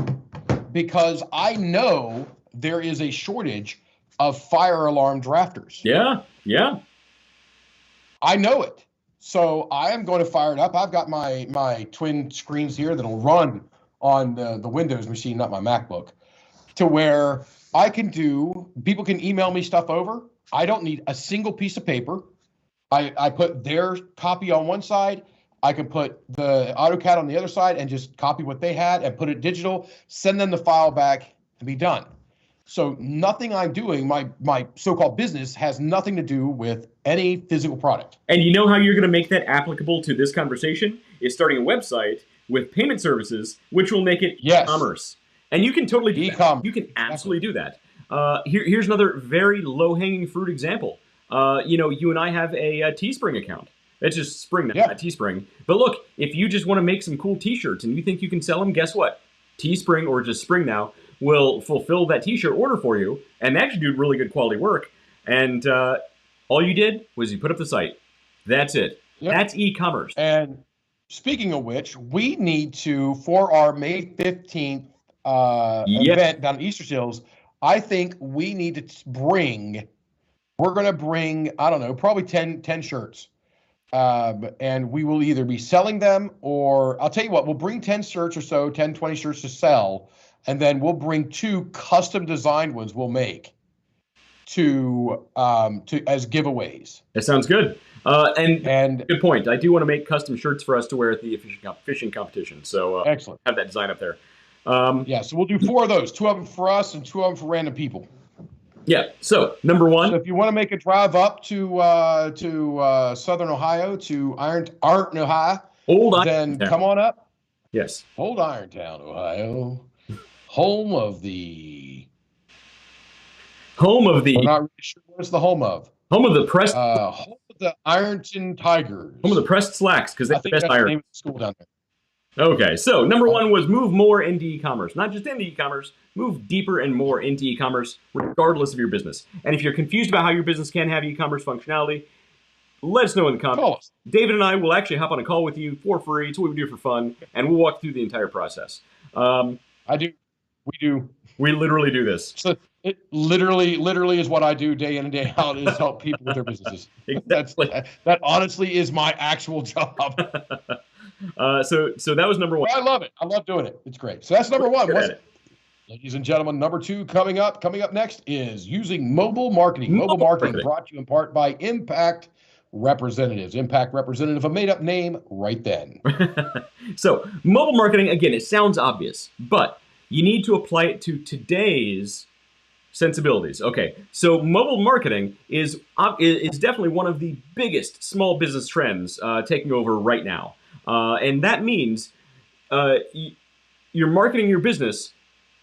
because I know there is a shortage of fire alarm drafters. Yeah. I know it, so I am going to fire it up. I've got my twin screens here that'll run on the Windows machine, not my MacBook, to where people can email me stuff over. I don't need a single piece of paper. I put their copy on one side. I can put the AutoCAD on the other side and just copy what they had and put it digital, send them the file back, and be done. So nothing I'm doing, my so-called business, has nothing to do with any physical product. And you know how you're going to make that applicable to this conversation? Is starting a website with payment services, which will make it e-commerce. And you can totally do that. You can absolutely do that. Here's another very low-hanging fruit example. You and I have a Teespring account. It's just Spring now, not Teespring. But look, if you just want to make some cool T-shirts and you think you can sell them, guess what? Teespring, or just Spring now, will fulfill that t-shirt order for you, and they actually do really good quality work. And all you did was you put up the site. That's it. Yep. That's e-commerce. And speaking of which, we need to, for our May 15th event down at Easter Seals, I think we need to we're going to bring, I don't know, probably 10 shirts. And we will either be selling them, or I'll tell you what, we'll bring 10 shirts or so, 10, 20 shirts to sell. And then we'll bring 2 custom designed ones we'll make to as giveaways. That sounds good. And good point. I do want to make custom shirts for us to wear at the fishing competition. So excellent. Have that design up there. Yeah, so we'll do 4 of those, 2 of them for us and 2 of them for random people. Yeah. So number 1. So if you want to make a drive up to Southern Ohio, to Ironton, Ohio, then come on up. Yes. Old Irontown, Ohio, home of the. We're not really sure what it's the home of. Home of the pressed. Home of the Ironton Tigers. Home of the pressed slacks, because they have the best iron. The name of the school down there. Okay, so number 1 was move more into e-commerce. Not just into e-commerce, move deeper and more into e-commerce, regardless of your business. And if you're confused about how your business can have e-commerce functionality, let us know in the comments. Call us. David and I will actually hop on a call with you for free. It's what we do for fun, and we'll walk through the entire process. I do. We do. We literally do this. So it literally is what I do day in and day out, is help people with their businesses. Exactly. That honestly is my actual job. So that was number 1. I love it. I love doing it. It's great. So that's number 1. Ladies and gentlemen, number 2 coming up next is using mobile marketing. Mobile marketing brought to you in part by Impact Representatives. Impact Representative, a made-up name right then. So mobile marketing, again, it sounds obvious, but you need to apply it to today's sensibilities. Okay, so mobile marketing is definitely one of the biggest small business trends taking over right now. And that means you're marketing your business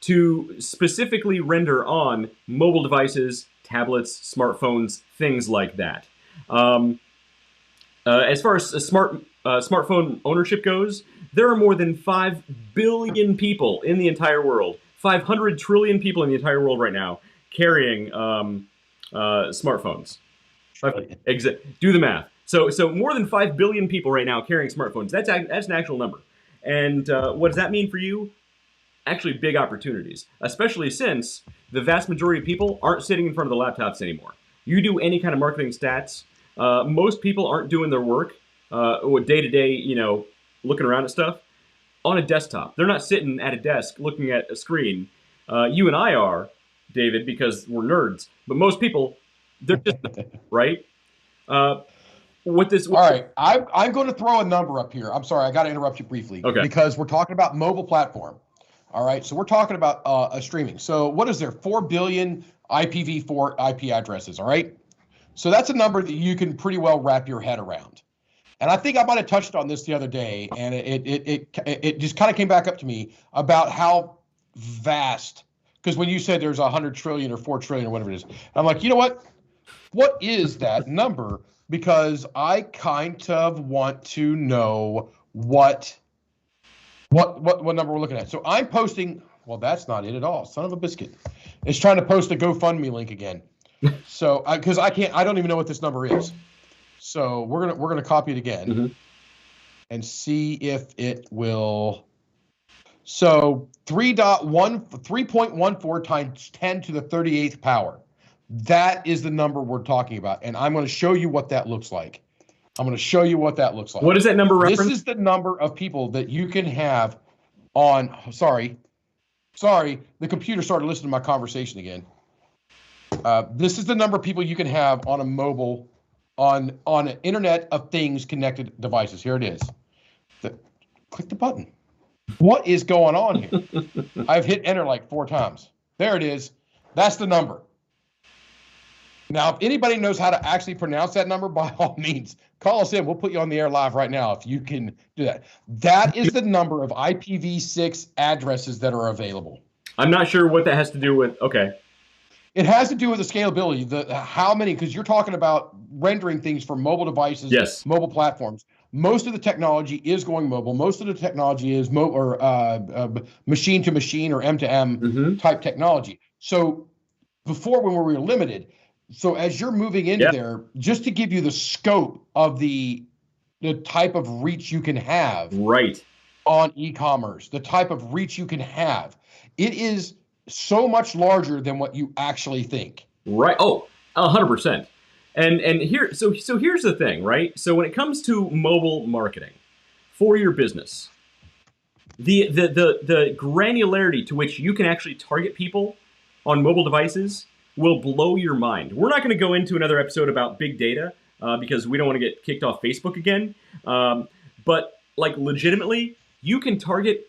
to specifically render on mobile devices, tablets, smartphones, things like that. As far as smartphone ownership goes, there are more than 5 billion people in the entire world, 500 trillion people in the entire world right now carrying smartphones. Do the math. So more than 5 billion people right now carrying smartphones. That's an actual number. And what does that mean for you? Actually, big opportunities, especially since the vast majority of people aren't sitting in front of the laptops anymore. You do any kind of marketing stats, most people aren't doing their work day to day, looking around at stuff on a desktop. They're not sitting at a desk looking at a screen. You and I are, David, because we're nerds. But most people, they're just right. All right, I'm going to throw a number up here. I'm sorry, I got to interrupt you briefly. Okay. Because we're talking about mobile platform. All right, so we're talking about a streaming. So what is there? 4 billion IPv4 IP addresses. All right, so that's a number that you can pretty well wrap your head around. And I think I might have touched on this the other day, and it just kind of came back up to me about how vast. Because when you said there's 100 trillion or 4 trillion or whatever it is, I'm like, you know what? What is that number? Because I kind of want to know what number we're looking at. So I'm posting. Well, that's not it at all. Son of a biscuit. It's trying to post a GoFundMe link again. So because I don't even know what this number is. So we're gonna copy it again and see if it will. So 3.14 times 10 to the 38th power. That is the number we're talking about, and I'm going to show you what that looks like. What is that number reference? This is the number of people that you can have on. Sorry, the computer started listening to my conversation again. This is the number of people you can have on a mobile, on an Internet of Things connected devices. Here it is. Click the button. What is going on here? I've hit enter like 4 times. There it is. That's the number. Now, if anybody knows how to actually pronounce that number, by all means, call us in. We'll put you on the air live right now if you can do that. That is the number of IPv6 addresses that are available. I'm not sure what that has to do with. Okay. It has to do with the scalability, how many, because you're talking about rendering things for mobile devices, yes, mobile platforms. most of the technology is going mobile. Most of the technology is machine to machine or M to M type technology. So before, when we were limited, so as you're moving into there, just to give you the scope of the type of reach you can have on e-commerce, the type of reach you can have, it is so much larger than what you actually think. Right. Oh, 100%. And here, so here's the thing, right? So when it comes to mobile marketing for your business, the granularity to which you can actually target people on mobile devices will blow your mind. We're not going to go into another episode about big data because we don't want to get kicked off Facebook again. But like legitimately, you can target,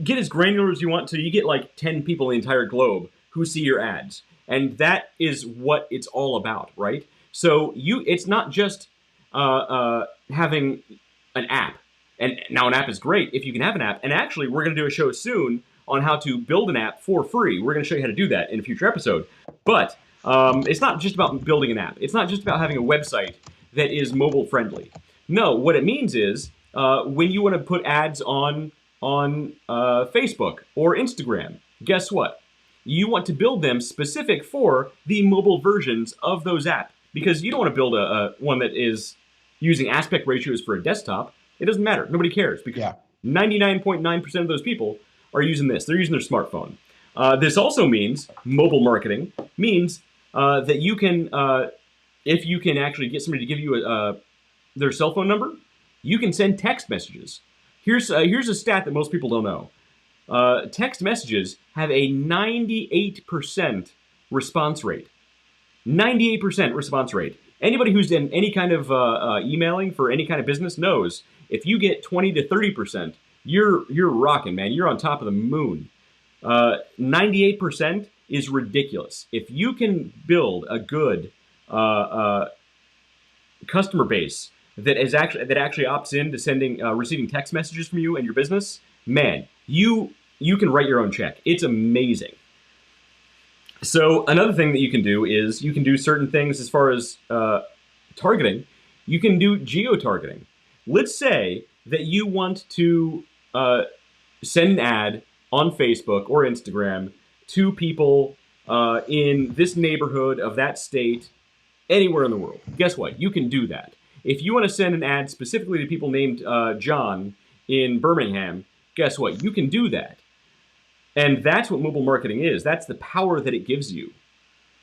get as granular as you want to. You get like 10 people in the entire globe who see your ads. And that is what it's all about, right? So it's not just having an app. And now an app is great if you can have an app. And actually, we're going to do a show soon on how to build an app for free. We're going to show you how to do that in a future episode. But it's not just about building an app. It's not just about having a website that is mobile friendly. No, what it means is when you want to put ads on Facebook or Instagram, guess what? You want to build them specific for the mobile versions of those apps, because you don't want to build a one that is using aspect ratios for a desktop. It doesn't matter. Nobody cares, because 99.9% of those people are using this. They're using their smartphone. This also means mobile marketing means that you can, if you can actually get somebody to give you their cell phone number, you can send text messages. Here's a stat that most people don't know. Text messages have a 98% response rate. 98% response rate. Anybody who's done any kind of emailing for any kind of business knows if you get 20 to 30%, you're rocking, man. You're on top of the moon. 98% is ridiculous. If you can build a good customer base that actually opts in to receiving text messages from you and your business, man, you can write your own check. It's amazing. So another thing that you can do is you can do certain things as far as targeting. You can do geo-targeting. Let's say that you want to send an ad on Facebook or Instagram to people in this neighborhood of that state, anywhere in the world. Guess what? You can do that. If you want to send an ad specifically to people named John in Birmingham, guess what? You can do that. And that's what mobile marketing is. That's the power that it gives you.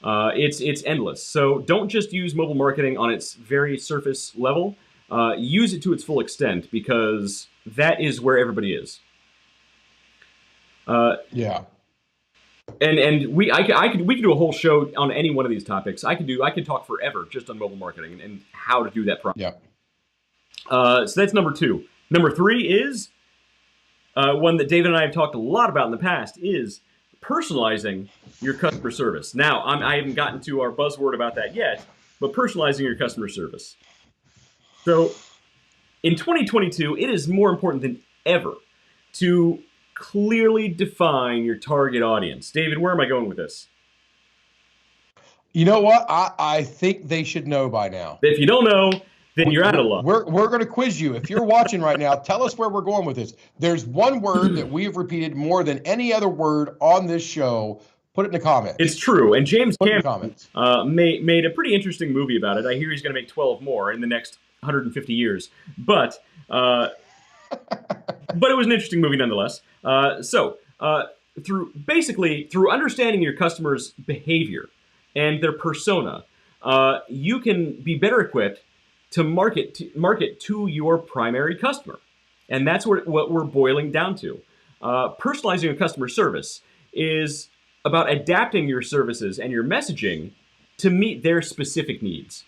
It's endless. So don't just use mobile marketing on its very surface level. Use it to its full extent, because that is where everybody is. Yeah. And we could do a whole show on any one of these topics. I could talk forever just on mobile marketing and how to do that properly. Yeah. So that's number 2. Number 3 is one that David and I have talked a lot about in the past, is personalizing your customer service. Now, I haven't gotten to our buzzword about that yet, but personalizing your customer service. So in 2022, it is more important than ever to clearly define your target audience. David, where am I going with this? You know what? I think they should know by now. If you don't know, then you're out of luck. We're going to quiz you. If you're watching right now, tell us where we're going with this. There's one word that we have repeated more than any other word on this show. Put it in the comments. It's true. And James Cameron made a pretty interesting movie about it. I hear he's going to make 12 more in the next 150 years. But it was an interesting movie nonetheless. Through understanding your customers' behavior and their persona, you can be better equipped to market to your primary customer. And that's what we're boiling down to. Personalizing a customer service is about adapting your services and your messaging to meet their specific needs.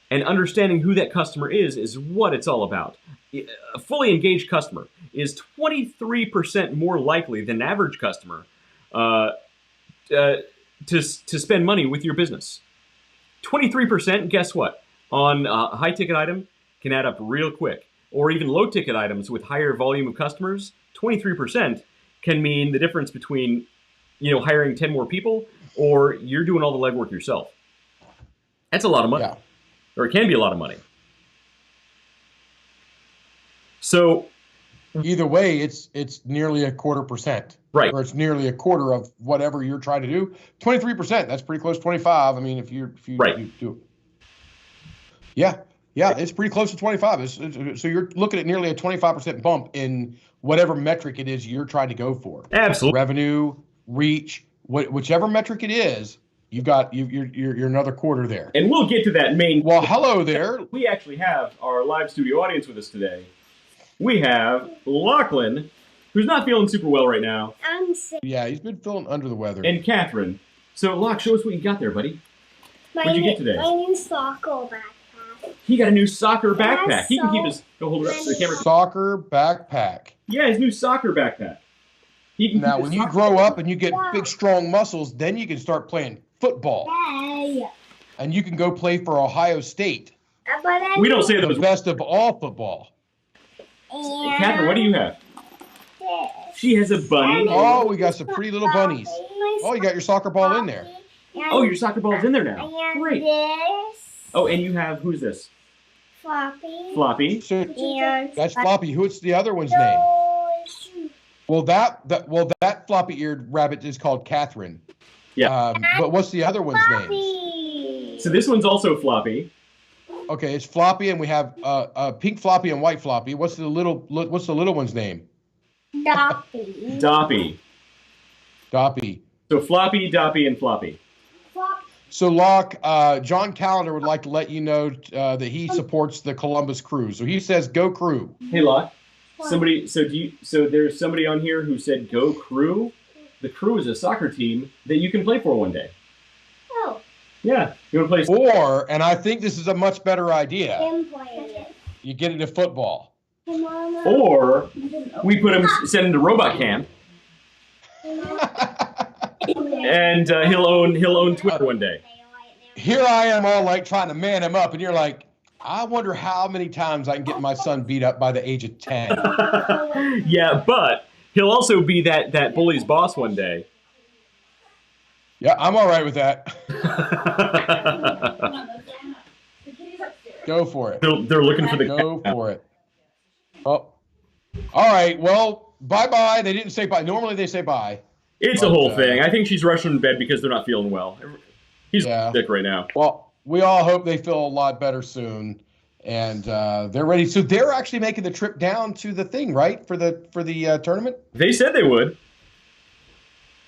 And understanding who that customer is what it's all about. A fully engaged customer is 23% more likely than an average customer to spend money with your business. 23%, guess what? On a high-ticket item can add up real quick. Or even low-ticket items with higher volume of customers, 23% can mean the difference between hiring 10 more people or you're doing all the legwork yourself. That's a lot of money. Yeah. Or it can be a lot of money. So Either way, it's nearly 1/4%. Right. Or it's nearly a quarter of whatever you're trying to do. 23%. That's pretty close to 25. I mean, if you do it. Yeah. Yeah, it's pretty close to 25. So you're looking at nearly a 25% bump in whatever metric it is you're trying to go for. absolutely. Revenue, reach, whichever metric it is, you're another quarter there. And we'll get to that main. Well, hello there. We actually have our live studio audience with us today. We have Lachlan, who's not feeling super well right now, I'm sick. Yeah, he's been feeling under the weather. and Catherine. So, Lach, show us what you got there, buddy. What'd you get today? My new soccer backpack. He got a new soccer That's backpack. He can keep so his. Go hold it up to the camera. Soccer backpack. Yeah, his new soccer backpack. He can Now, keep when his you grow up and you get big, strong muscles, then you can start playing football. Hey. And you can go play for Ohio State. We don't say The those. best of all football. Catherine, what do you have? She has a bunny. Oh, we got some pretty little bunnies. Oh, you got your soccer ball in there. Oh, your soccer ball's in there now. And Great. this Oh, and you have, who's this? floppy. Floppy. So And that's Floppy. What's the other one's name? those. Well, that floppy-eared rabbit is called Catherine. Yeah. But what's the other one's name? Floppy. So this one's also Floppy. Okay, it's Floppy, and we have pink Floppy and white Floppy. What's the little one's name? Doppy. Doppy. Doppy. So Floppy, Doppy, and Floppy. Flop. So, Locke, John Callender would like to let you know that he supports the Columbus Crew. So he says, "Go Crew." Hey, Locke. Somebody. So there's somebody on here who said, "Go Crew." The Crew is a soccer team that you can play for one day. Oh, Yeah. You want to play? Or, and I think this is a much better idea, implanted. you get into football. Or we send him to robot camp, and he'll own Twitter one day. Here I am all like trying to man him up, and you're like, I wonder how many times I can get my son beat up by the age of 10. Yeah, but he'll also be that bully's boss one day. Yeah, I'm all right with that. Go for it. They're looking for the. Go for it. Oh, all right. Well, bye-bye. They didn't say bye. Normally they say bye. It's a whole thing. I think she's rushing to bed because they're not feeling well. He's sick right now. Well, we all hope they feel a lot better soon, and they're ready. So they're actually making the trip down to the thing, right? For the tournament. They said they would.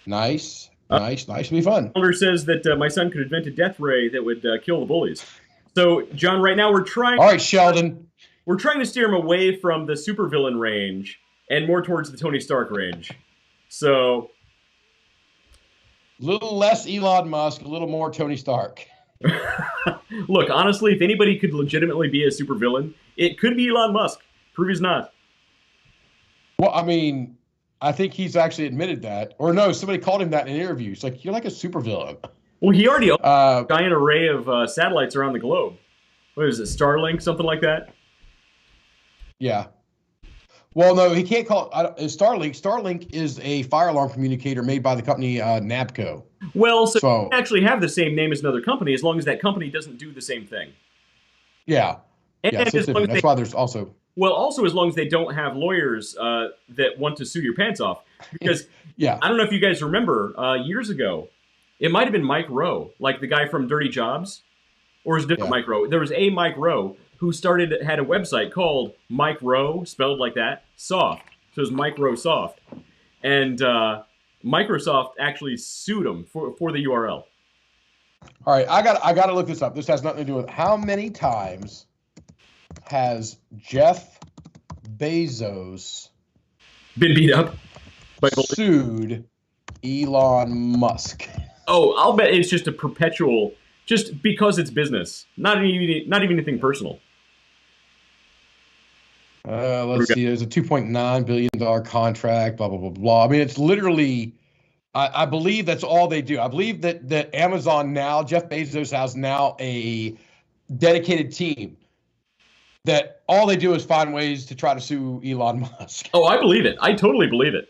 Nice. It'll be fun. Calendar says that my son could invent a death ray that would kill the bullies. So, John, right now we're trying. All right, Sheldon. We're trying to steer him away from the supervillain range and more towards the Tony Stark range. So, A little less Elon Musk, a little more Tony Stark. look, honestly, if anybody could legitimately be a supervillain, it could be Elon Musk. Prove he's not. Well, I mean, I think he's actually admitted that. Or no, somebody called him that in an interview. It's like, you're like a supervillain. Well, he already owns a giant array of satellites around the globe. What is it, Starlink, something like that? Yeah. Well, no, he can't call it Starlink. Starlink is a fire alarm communicator made by the company NABCO. Well, so you can actually have the same name as another company as long as that company doesn't do the same thing. Yeah. And Yeah, so as long as that's why there's also... Well, also as long as they don't have lawyers that want to sue your pants off. Because Yeah. I don't know if you guys remember, years ago, it might have been Mike Rowe, like the guy from Dirty Jobs, or is it a different Mike Rowe? There was a Mike Rowe who had a website called Mike Rowe, spelled like that, Soft. So it was Mike Rowe Soft. And Microsoft actually sued him for the URL. All right, I got to look this up. This has nothing to do with how many times has Jeff Bezos Been beat up by sued Elon Musk? Oh, I'll bet it's just a perpetual, just because it's business, not even anything personal. Let's see. There's a $2.9 billion contract. Blah blah blah blah. I mean, it's literally. I believe that's all they do. I believe that Amazon now, Jeff Bezos has now a dedicated team that all they do is find ways to try to sue Elon Musk. Oh, I believe it. I totally believe it.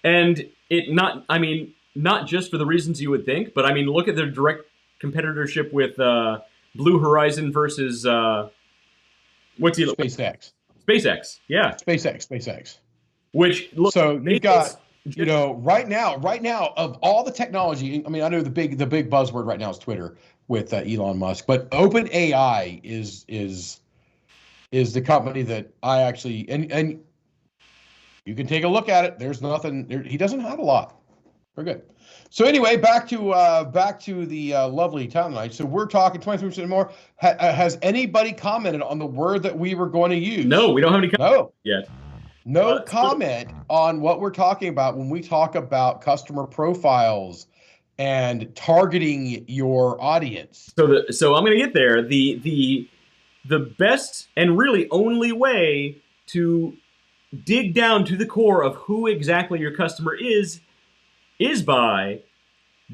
And not just for the reasons you would think, but I mean, look at their direct competitorship with Blue Horizon versus what's he? SpaceX. SpaceX, yeah. SpaceX. Which look, So you've got, it's- you know, right now, of all the technology, I mean, I know the big buzzword right now is Twitter with Elon Musk, but OpenAI is the company that I actually and you can take a look at it. There's nothing. He doesn't have a lot. We're good. So anyway, back to the lovely town tonight. So we're talking 23% more. Has anybody commented on the word that we were going to use? No, we don't have any comments yet. No comment on what we're talking about when we talk about customer profiles and targeting your audience. So I'm going to get there. The best and really only way to dig down to the core of who exactly your customer is by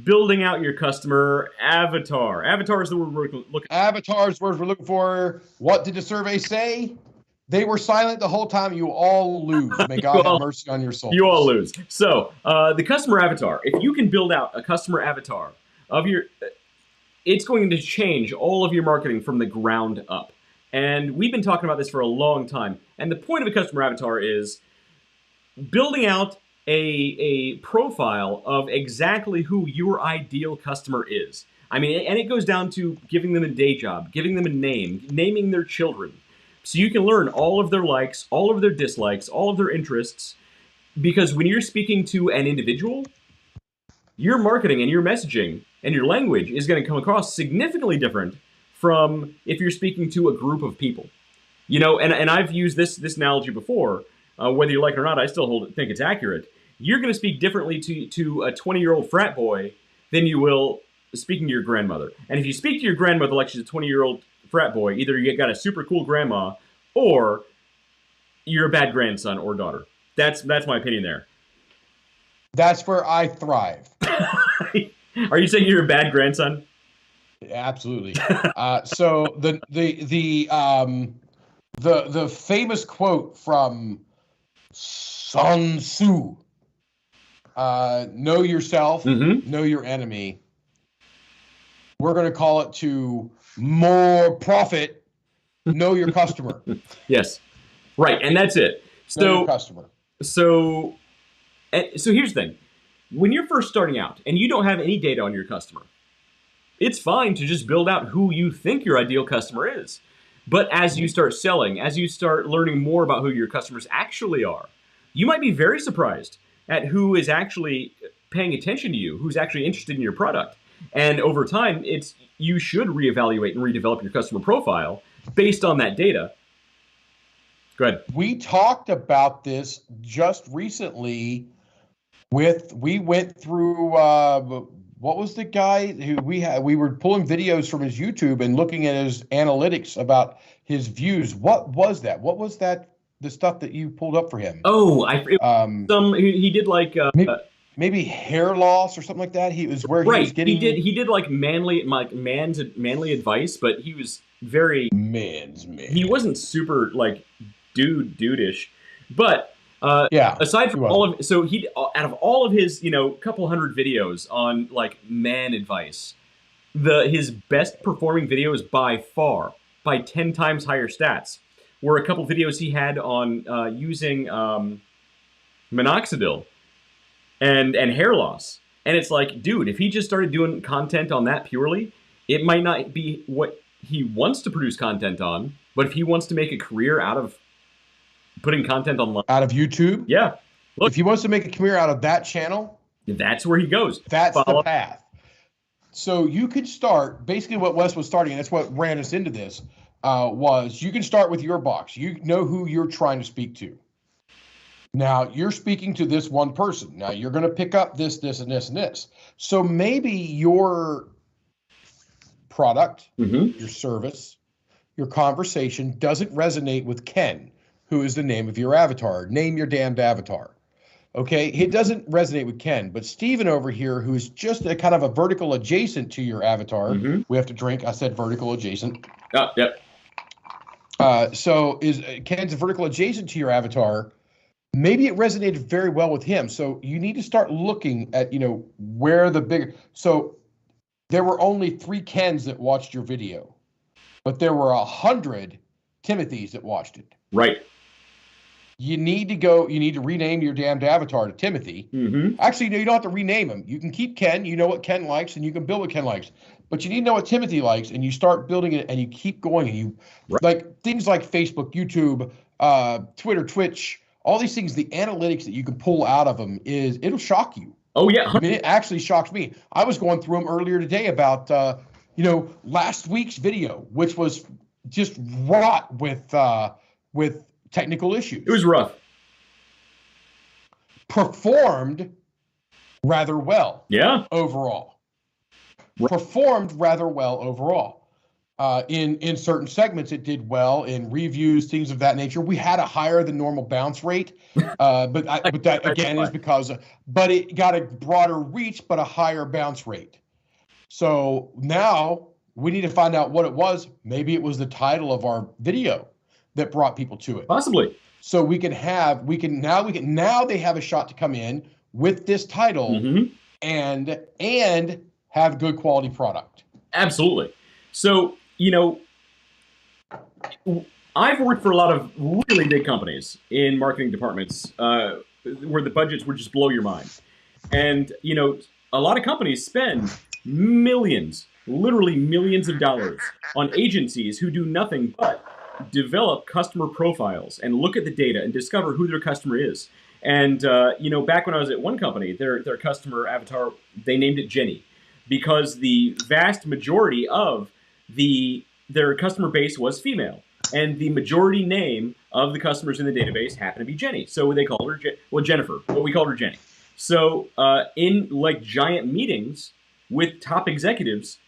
building out your customer avatar. Avatar is the word we're looking for. Avatar is the word we're looking for. What did the survey say? They were silent the whole time. You all lose. May God have mercy on your soul. You all lose. So the customer avatar, if you can build out a customer avatar of your, it's going to change all of your marketing from the ground up. And we've been talking about this for a long time. And the point of a customer avatar is building out a profile of exactly who your ideal customer is. I mean, and it goes down to giving them a day job, giving them a name, naming their children. So you can learn all of their likes, all of their dislikes, all of their interests. Because when you're speaking to an individual, your marketing and your messaging and your language is going to come across significantly different from if you're speaking to a group of people. You know, and I've used this analogy before, whether you like it or not, I still think it's accurate. You're going to speak differently to a 20-year-old frat boy than you will speaking to your grandmother. And if you speak to your grandmother like she's a 20-year-old frat boy, either you got a super cool grandma or you're a bad grandson or daughter. That's my opinion there. That's where I thrive. Are you saying you're a bad grandson? Absolutely. So the famous quote from Sun Tzu, know yourself, know your enemy. We're going to call it to more profit, know your customer. Yes. Right, and that's it. Know your customer. So here's the thing. When you're first starting out and you don't have any data on your customer, it's fine to just build out who you think your ideal customer is. But as you start selling, as you start learning more about who your customers actually are, you might be very surprised at who is actually paying attention to you, who's actually interested in your product. And over time, you should reevaluate and redevelop your customer profile based on that data. Go ahead. We talked about this just recently we went through, what was the guy who we were pulling videos from his YouTube and looking at his analytics about his views. What was that? What was that, the stuff that you pulled up for him? Oh, he did like... maybe hair loss or something like that. He was where right. He was getting. He did like manly advice, but he was very man's man. He wasn't super like dude-ish, but yeah. Aside from all of, so he out of all of his couple hundred videos on like man advice, his best performing videos by far, by 10 times higher stats, were a couple videos he had on using minoxidil and hair loss. And it's like, dude, if he just started doing content on that purely, it might not be what he wants to produce content on, but if he wants to make a career out of putting content online, out of YouTube, yeah, look, if he wants to make a career out of that channel, that's where he goes. That's the path. So you could start, basically what Wes was starting, and that's what ran us into this, was you can start with your box. You know who you're trying to speak to. Now, you're speaking to this one person. Now, you're going to pick up this, and this, and this. So maybe your product, your service, your conversation doesn't resonate with Ken, who is the name of your avatar. Name your damned avatar. Okay? It doesn't resonate with Ken, but Steven over here, who's just a kind of a vertical adjacent to your avatar. We have to drink. I said vertical adjacent. Oh, yep. So Ken's vertical adjacent to your avatar. Maybe it resonated very well with him. So you need to start looking at, where the bigger. So there were only 3 Kens that watched your video, but there were 100 Timothys that watched it. Right. you need to rename your damned avatar to Timothy. Mm-hmm. Actually, no, you don't have to rename him. You can keep Ken. You know what Ken likes, and you can build what Ken likes. But you need to know what Timothy likes, and you start building it, and you keep going. And you like things like Facebook, YouTube, Twitter, Twitch, all these things. The analytics that you can pull out of them it'll shock you. Oh yeah, I mean, it actually shocks me. I was going through them earlier today about last week's video, which was just wrought with technical issues. it was rough. Performed rather well. Yeah. Overall. Right. Performed rather well overall. In certain segments, it did well. In reviews, things of that nature, we had a higher than normal bounce rate, but that again is because, but it got a broader reach, but a higher bounce rate. So now we need to find out what it was. Maybe it was the title of our video that brought people to it. Possibly. So now they have a shot to come in with this title Mm-hmm. and have good quality product. Absolutely. So, I've worked for a lot of really big companies in marketing departments where the budgets would just blow your mind. And, a lot of companies spend millions, literally millions of dollars on agencies who do nothing but develop customer profiles and look at the data and discover who their customer is. And, back when I was at one company, their customer avatar, they named it Jenny, because the vast majority of their customer base was female. And the majority name of the customers in the database happened to be Jenny. So they called her, Jennifer, but we called her Jenny. So in like giant meetings with top executives,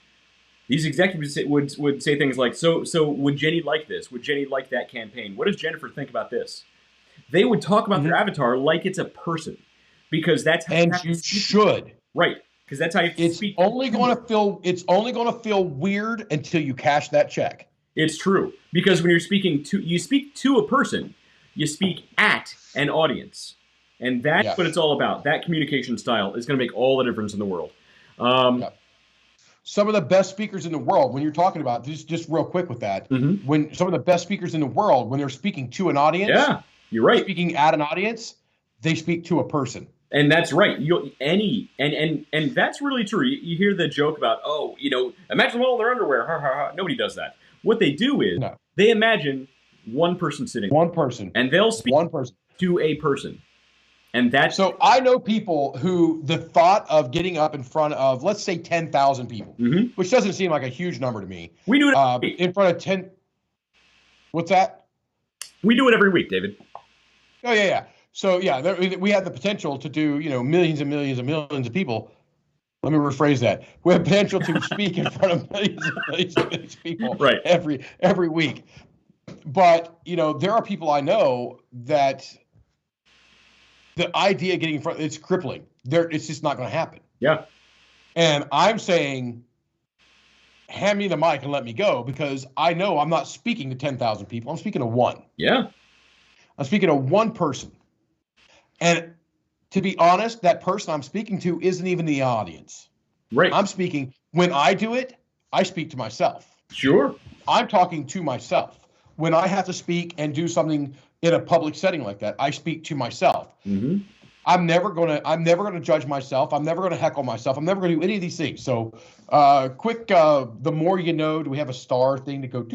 these executives would say things like, so would Jenny like this? Would Jenny like that campaign? What does Jennifer think about this? They would talk about their avatar like it's a person, because that's how you should. Right. Because that's how you speak. It's only going to feel weird until you cash that check. It's true. Because when you speak to a person, you speak at an audience. And that's what it's all about. That communication style is going to make all the difference in the world. Some of the best speakers in the world, when you're talking about, just real quick with that, when some of the best speakers in the world, when they're speaking to an audience, you're right. Speaking at an audience, they speak to a person. And that's right. And that's really true. You hear the joke about, imagine them all in their underwear. Ha, ha, ha. Nobody does that. What they do is they imagine one person sitting there. One person. And they'll speak one person to a person. And that's so I know people who the thought of getting up in front of, let's say, 10,000 people, which doesn't seem like a huge number to me. We do it in front of 10. What's that? We do it every week, David. Oh, yeah. So, we have the potential to do, millions and millions and millions of people. Let me rephrase that. We have potential to speak in front of millions and millions and millions of people every week. But, there are people I know that the idea of getting in front, it's crippling. It's just not going to happen. Yeah. And I'm saying, hand me the mic and let me go, because I know I'm not speaking to 10,000 people. I'm speaking to one. Yeah. I'm speaking to one person. And to be honest, that person I'm speaking to isn't even the audience. Right. When I do it, I speak to myself. Sure. I'm talking to myself. When I have to speak and do something in a public setting like that, I speak to myself. Mm-hmm. I'm never gonna judge myself. I'm never gonna heckle myself. I'm never gonna do any of these things. So, the more you know. Do we have a star thing to go?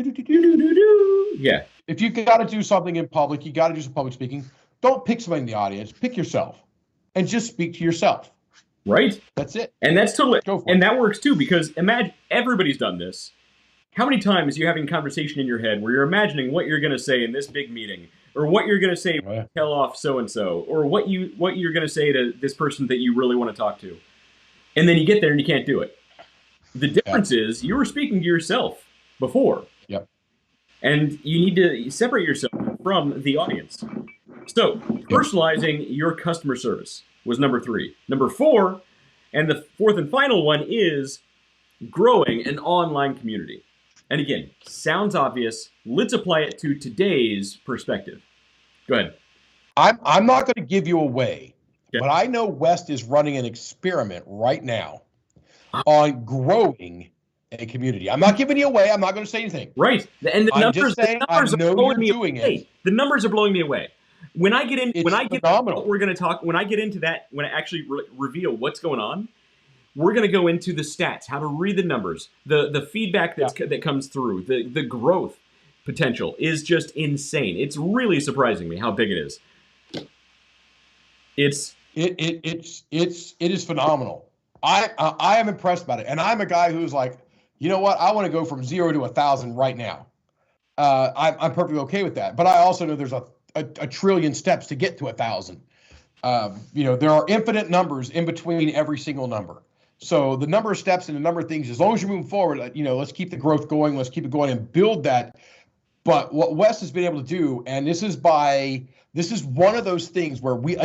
Yeah. If you got to do something in public, you got to do some public speaking. Don't pick somebody in the audience. Pick yourself, and just speak to yourself. Right. That's it. And that's totally. And that works too, because imagine everybody's done this. How many times are you having a conversation in your head where you're imagining what you're going to say in this big meeting, or what you're going to say when you tell off so-and-so, or what you're going to say to this person that you really want to talk to. And then you get there and you can't do it. The difference is you were speaking to yourself before. Yep. And you need to separate yourself from the audience. So personalizing your customer service was number 3. Number 4, and the fourth and final one, is growing an online community. And again, sounds obvious. Let's apply it to today's perspective. Go ahead. I'm not going to give you away, but I know West is running an experiment right now on growing a community. I'm not giving you away. I'm not going to say anything. Right. And the numbers are blowing me away. The numbers are blowing me away. When I get in, It's when I get phenomenal. what we're going to talk, when I get into that, when I actually reveal what's going on, we're going to go into the stats, how to read the numbers, the feedback that comes through, the growth potential is just insane. It's really surprising me how big it is. It is phenomenal. I am impressed about it, and I'm a guy who's like, you know what? I want to go from 0 to 1,000 right now. I'm perfectly okay with that, but I also know there's a trillion steps to get to 1,000. There are infinite numbers in between every single number. So the number of steps and the number of things, as long as you're moving forward, let's keep the growth going. Let's keep it going and build that. But what Wes has been able to do, and this is one of those things where we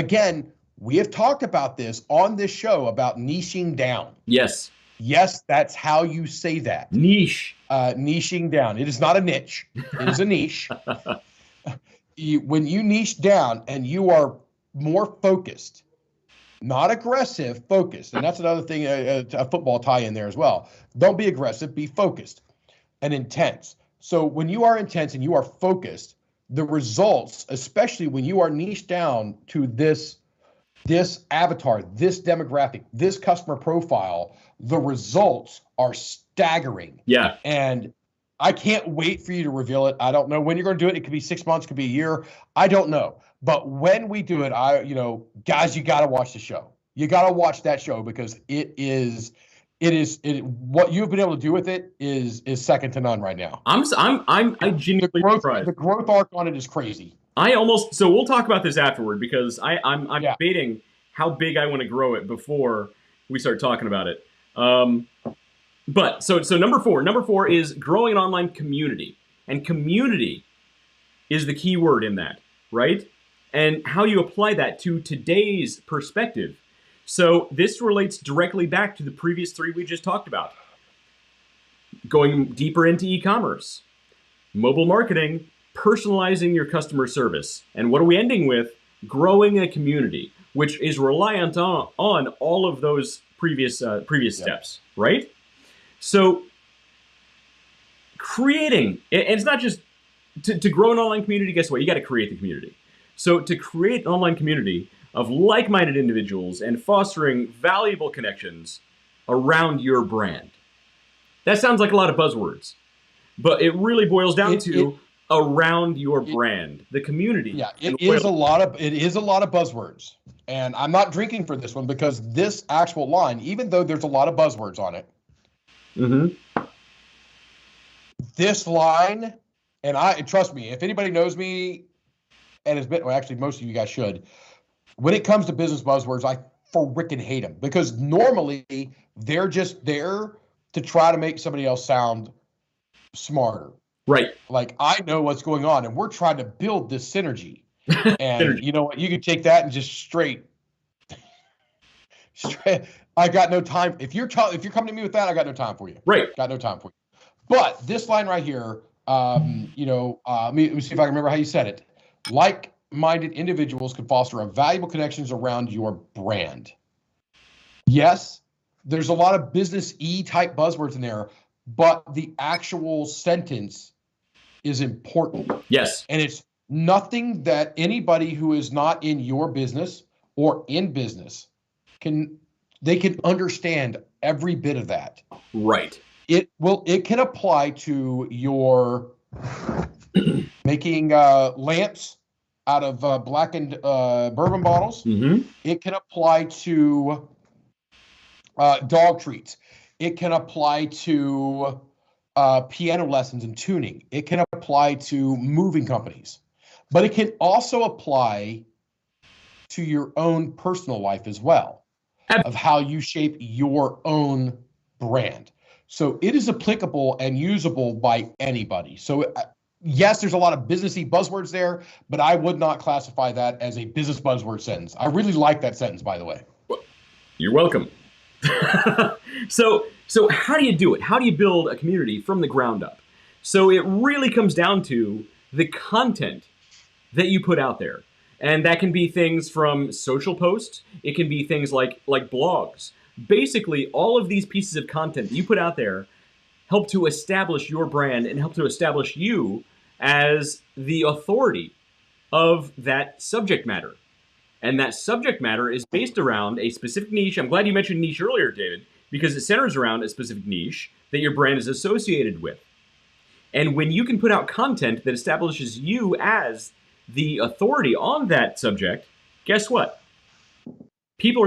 have talked about this on this show about niching down. Yes. Yes, that's how you say that. Niche. Niching down. It is not a niche. It is a niche. When you niche down and you are more focused, not aggressive, focused. And that's another thing, a football tie in there as well. Don't be aggressive, be focused and intense. So when you are intense and you are focused, the results, especially when you are niched down to this avatar, this demographic, this customer profile, the results are staggering. Yeah. And I can't wait for you to reveal it. I don't know when you're going to do it. It could be 6 months, could be a year. I don't know. But when we do it, guys, you got to watch the show. You got to watch that show because it is what you've been able to do with it is second to none right now. I genuinely surprised. The growth arc on it is crazy. So we'll talk about this afterward because I'm debating how big I want to grow it before we start talking about it. But so number four is growing an online community, and community is the key word in that, right? And how you apply that to today's perspective. So this relates directly back to the previous three we just talked about. Going deeper into e-commerce, mobile marketing, personalizing your customer service. And what are we ending with? Growing a community, which is reliant on all of those previous steps, right? So creating, and it's not just to grow an online community, guess what? You got to create the community. So to create an online community of like-minded individuals and fostering valuable connections around your brand. That sounds like a lot of buzzwords, but it really boils down to around your brand, the community. Yeah, it is a lot of buzzwords. And I'm not drinking for this one because this actual line, even though there's a lot of buzzwords on it, this line, and trust me, if anybody knows me and has been, well, actually most of you guys should, when it comes to business buzzwords, I frickin' hate them because normally they're just there to try to make somebody else sound smarter. Right. Like I know what's going on and we're trying to build this synergy. And you know what? You can take that and just straight. I got no time. If you're coming to me with that, I got no time for you. Right. Got no time for you. But this line right here, let me see if I can remember how you said it. Like-minded individuals can foster valuable connections around your brand. Yes, there's a lot of business-y type buzzwords in there, but the actual sentence is important. Yes. And it's nothing that anybody who is not in your business or in business can understand every bit of that. Right. It can apply to your making lamps out of blackened bourbon bottles. Mm-hmm. It can apply to dog treats. It can apply to piano lessons and tuning. It can apply to moving companies. But it can also apply to your own personal life as well, of how you shape your own brand. So it is applicable and usable by anybody. So yes, there's a lot of businessy buzzwords there, but I would not classify that as a business buzzword sentence. I really like that sentence, by the way. You're welcome. So how do you do it? How do you build a community from the ground up? So it really comes down to the content that you put out there. And that can be things from social posts. It can be things like blogs. Basically, all of these pieces of content that you put out there help to establish your brand and help to establish you as the authority of that subject matter. And that subject matter is based around a specific niche. I'm glad you mentioned niche earlier, David, because it centers around a specific niche that your brand is associated with. And when you can put out content that establishes you as the authority on that subject, guess what? People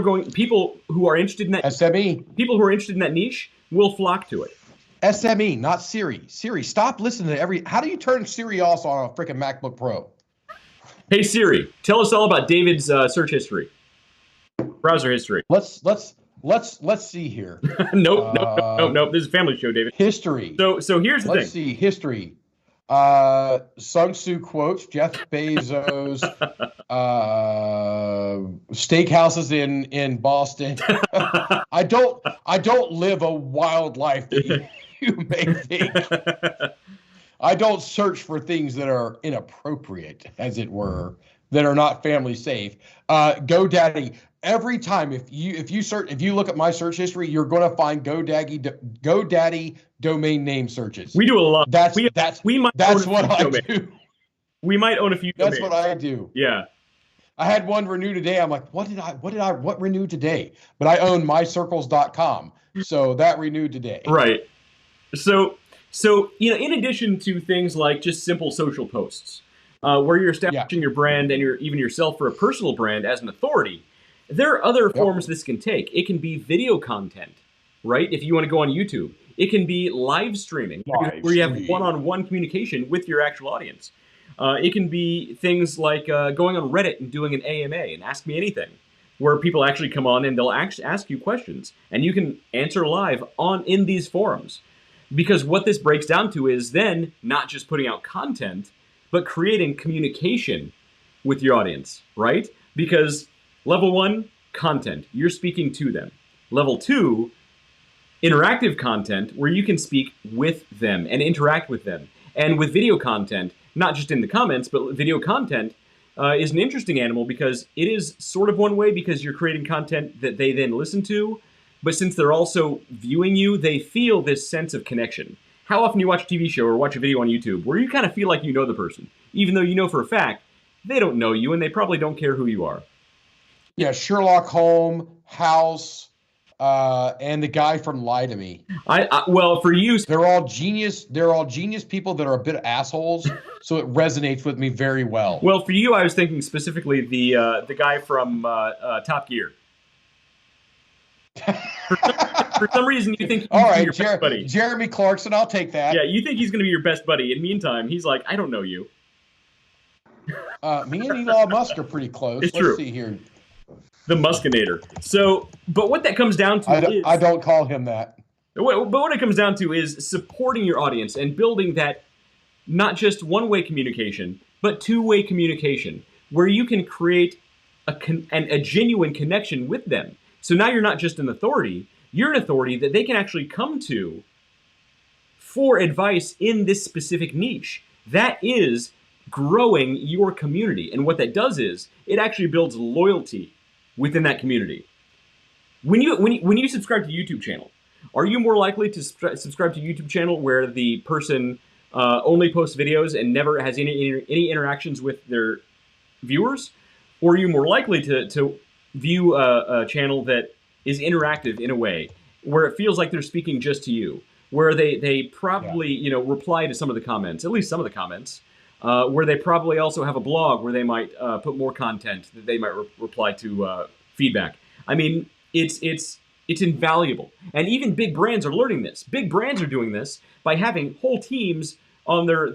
who are interested in that SME. People who are interested in that niche will flock to it. SME, not Siri. Siri, stop listening to how do you turn Siri off on a freaking MacBook Pro? Hey Siri, tell us all about David's search history, browser history. Let's see here. Nope. This is a family show, David. History. So here's the thing. Let's see history. Sun Tzu quotes, Jeff Bezos, steakhouses in Boston. I don't live a wild life that you may think. I don't search for things that are inappropriate, as it were, that are not family safe. GoDaddy. Every time if you look at my search history, you're going to find GoDaddy domain name searches. We do a lot. That's what I do. We might own a few. That's domains. what I do. Yeah. I had one renew today. I'm like, what renewed today? But I own mycircles.com. So that renewed today. Right. So in addition to things like just simple social posts, where you're establishing your brand and even yourself for a personal brand as an authority, there are other forms this can take. It can be video content, right? If you want to go on YouTube, it can be live streaming, where you have one-on-one communication with your actual audience. It can be things like going on Reddit and doing an AMA and Ask Me Anything, where people actually come on and they'll actually ask you questions, and you can answer live in these forums. Because what this breaks down to is then not just putting out content, but creating communication with your audience, right? Because level 1, content, you're speaking to them. Level 2, interactive content, where you can speak with them and interact with them. And with video content, not just in the comments, but video content is an interesting animal because it is sort of one way because you're creating content that they then listen to, but since they're also viewing you, they feel this sense of connection. How often do you watch a TV show or watch a video on YouTube where you kind of feel like you know the person, even though you know for a fact they don't know you and they probably don't care who you are? Yeah, Sherlock Holmes, House, and the guy from Lie to Me. Well, for you, they're all genius. They're all genius people that are a bit assholes, so it resonates with me very well. Well, for you, I was thinking specifically the guy from Top Gear. For some reason, you think he's your best buddy. Jeremy Clarkson, I'll take that. Yeah, you think he's going to be your best buddy. In the meantime, he's like, I don't know you. Me and Elon Musk are pretty close. It's Let's true. see here. The Muskinator. So, but what that comes down to I don't call him that. But what it comes down to is supporting your audience and building that not just one-way communication, but two-way communication, where you can create a genuine connection with them. So now you're not just an authority, you're an authority that they can actually come to for advice in this specific niche. That is growing your community. And what that does is it actually builds loyalty within that community. When you subscribe to YouTube channel, are you more likely to subscribe to YouTube channel where the person only posts videos and never has any interactions with their viewers? Or are you more likely to view a channel that is interactive in a way where it feels like they're speaking just to you, where they probably reply to some of the comments, at least some of the comments, where they probably also have a blog where they might put more content that they might reply to feedback. I mean, it's invaluable, and even big brands are learning this. Big brands are doing this by having whole teams on their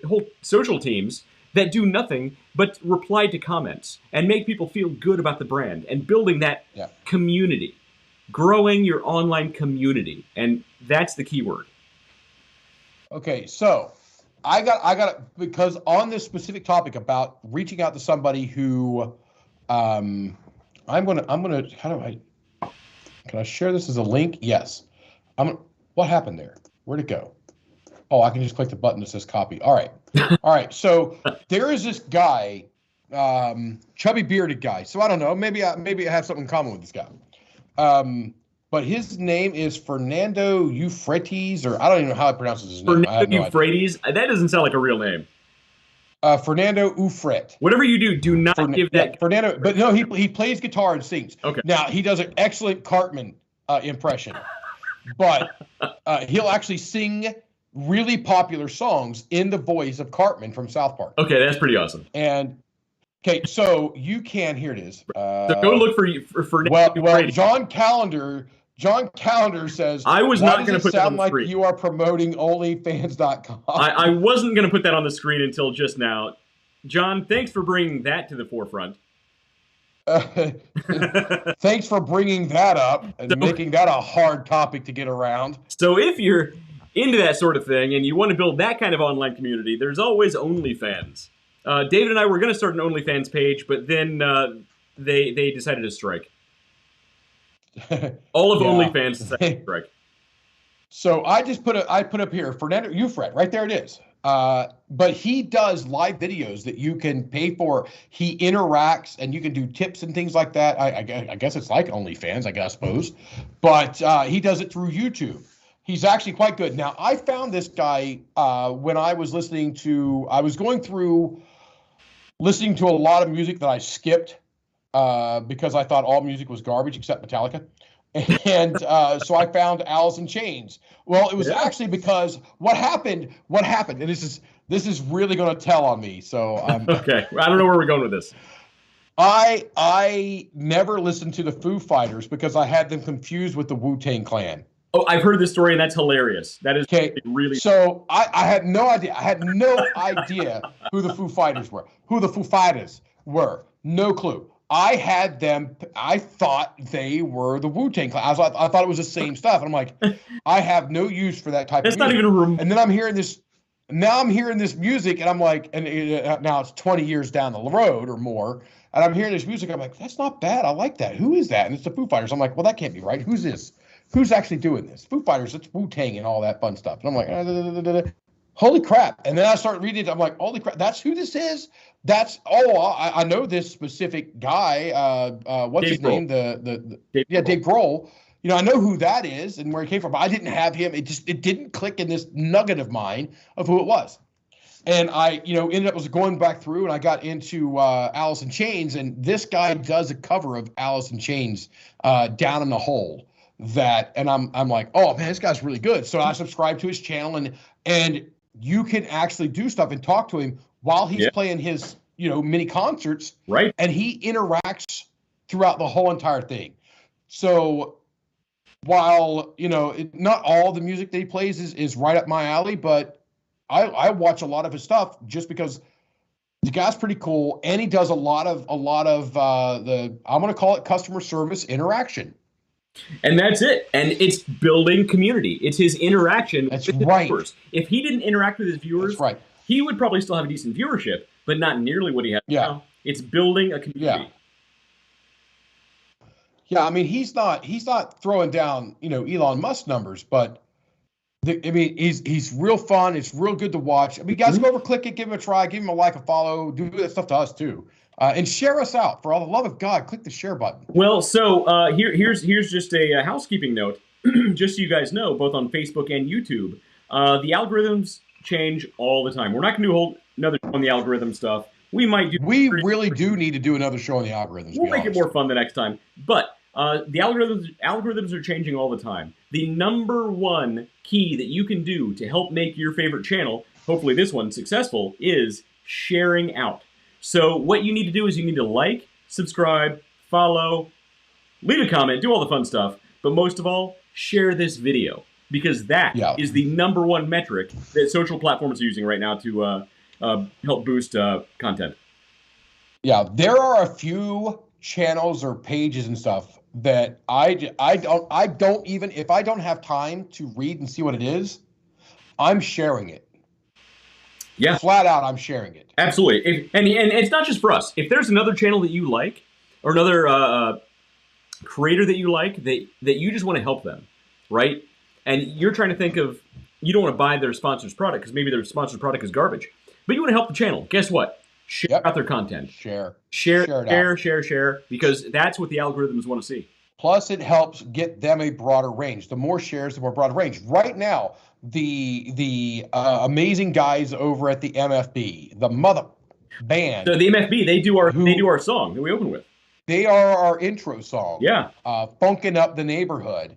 whole social teams that do nothing but reply to comments and make people feel good about the brand and building that community, growing your online community. And that's the key word. Okay, so I got because on this specific topic about reaching out to somebody who I'm gonna can I share this as a link? Yes. What happened there? Where'd it go? Oh, I can just click the button that says copy. All right. All right. So there is this guy, chubby bearded guy. So I don't know. Maybe I have something in common with this guy. But his name is Fernando Euphrates, or I don't even know how he pronounces his name. Fernando Euphrates? That doesn't sound like a real name. Fernando Ufret. Whatever you do, do not give that. Fernando, but no, he plays guitar and sings. Okay. Now he does an excellent Cartman impression, but he'll actually sing really popular songs in the voice of Cartman from South Park. Okay, that's pretty awesome. And okay, so you can. Here it is. So go look for well, John Calendar says, I was not going to put that on the screen. screen. You are promoting OnlyFans.com. I wasn't going to put that on the screen until just now. John, thanks for bringing that to the forefront. Thanks for bringing that up and making that a hard topic to get around. So if you're into that sort of thing and you want to build that kind of online community, there's always OnlyFans. David and I were going to start an OnlyFans page, but then they decided to strike. All of OnlyFans decided to strike. So I put up here Fernando Ufret, right there it is. But he does live videos that you can pay for. He interacts and you can do tips and things like that. I guess it's like OnlyFans, I suppose. But he does it through YouTube. He's actually quite good. Now, I found this guy when I was going through listening to a lot of music that I skipped because I thought all music was garbage except Metallica. And so I found Alice in Chains. Well, it was actually because what happened, and this is really going to tell on me. So okay, I don't know where we're going with this. I never listened to the Foo Fighters because I had them confused with the Wu-Tang Clan. Oh, I've heard this story, and that's hilarious. That is really. So I had no idea. I had no idea who the Foo Fighters were. No clue. I had them. I thought they were the Wu-Tang Clan. I thought it was the same stuff. And I'm like, I have no use for that type of music. That's not even a room. And then I'm hearing this. Now I'm hearing this music, and I'm like, and now it's 20 years down the road or more, and I'm hearing this music. I'm like, that's not bad. I like that. Who is that? And it's the Foo Fighters. I'm like, well, that can't be right. Who's this? Who's actually doing this? Foo Fighters. It's Wu-Tang and all that fun stuff. And I'm like, holy crap. And then I start reading it. I'm like, holy crap. That's who this is? I know this specific guy. What's his name? Dave Grohl. You know, I know who that is and where he came from, but I didn't have him. It didn't click in this nugget of mine of who it was. And I, ended up going back through and I got into Alice in Chains, and this guy does a cover of Alice in Chains, Down in the Hole. And I'm like, oh man, this guy's really good. So I subscribe to his channel, and you can actually do stuff and talk to him while he's playing his, mini concerts. Right. And he interacts throughout the whole entire thing. So while, not all the music that he plays is right up my alley, but I watch a lot of his stuff just because the guy's pretty cool. And he does a lot of I'm going to call it customer service interaction. And that's it. And it's building community. It's his interaction with his viewers. If he didn't interact with his viewers, he would probably still have a decent viewership, but not nearly what he has now. It's building a community. Yeah, I mean, he's not throwing down, Elon Musk numbers, but he's real fun. It's real good to watch. I mean, guys, go over, click it, give him a try, give him a like, a follow, do that stuff to us too. And share us out. For all the love of God, click the share button. Well, so here's just a housekeeping note, just so you guys know, both on Facebook and YouTube, the algorithms change all the time. We're not going to do another show on the algorithm stuff. We might do. We really do need to do another show on the algorithms. We'll make it more fun the next time. But the algorithms are changing all the time. The number one key that you can do to help make your favorite channel, hopefully this one, successful, is sharing out. So what you need to do is you need to like, subscribe, follow, leave a comment, do all the fun stuff. But most of all, share this video, because that is the number one metric that social platforms are using right now to help boost content. Yeah, there are a few channels or pages and stuff that I don't even, if I don't have time to read and see what it is, I'm sharing it. Yeah, flat out, I'm sharing it. Absolutely, and it's not just for us. If there's another channel that you like, or another creator that you like, that you just want to help them, right? And you're trying to think of, you don't want to buy their sponsor's product because maybe their sponsored product is garbage, but you want to help the channel. Guess what? Share out their content. Share, because that's what the algorithms want to see. Plus, it helps get them a broader range. The more shares, the more broader range. Right now, the amazing guys over at the MFB, the mother band. So the MFB, they do our song that we open with. They are our intro song. Yeah. Funkin' Up the Neighborhood.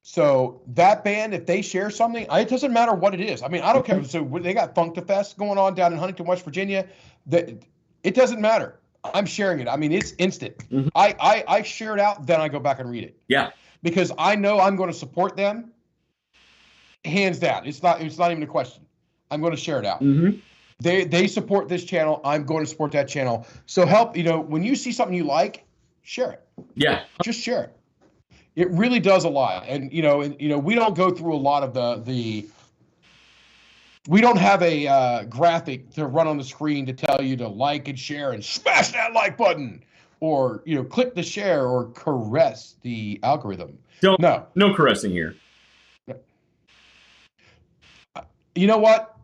So that band, if they share something, it doesn't matter what it is. I mean, I don't care. So they got Funkfest going on down in Huntington, West Virginia. It doesn't matter. I'm sharing it. I mean, it's instant. Mm-hmm. I share it out, then I go back and read it. Yeah. Because I know I'm going to support them. Hands down. It's not even a question. I'm going to share it out. Mm-hmm. They support this channel. I'm going to support that channel. So help, when you see something you like, share it. Yeah. Just share it. It really does a lot. And we don't go through a lot of the we don't have a graphic to run on the screen to tell you to like and share and smash that like button or click the share or caress the algorithm. No caressing here. You know what?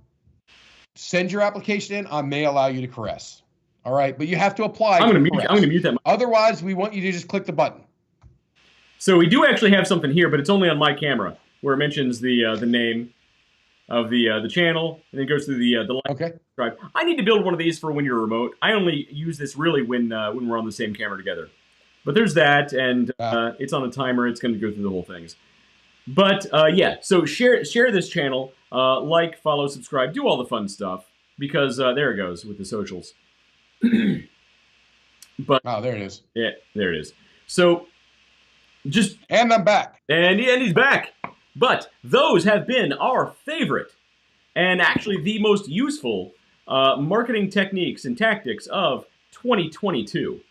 Send your application in. I may allow you to caress. All right, but you have to apply. I'm going to mute that. Otherwise, we want you to just click the button. So we do actually have something here, but it's only on my camera where it mentions the name of the channel, and it goes through the like. Okay. Subscribe. I need to build one of these for when you're remote. I only use this really when we're on the same camera together. But there's that, and it's on a timer. It's going to go through the whole things. But yeah, so share this channel, like, follow, subscribe, do all the fun stuff because there it goes with the socials. But there it is. Yeah, there it is. So and I'm back. And he's back. But those have been our favorite and actually the most useful marketing techniques and tactics of 2022.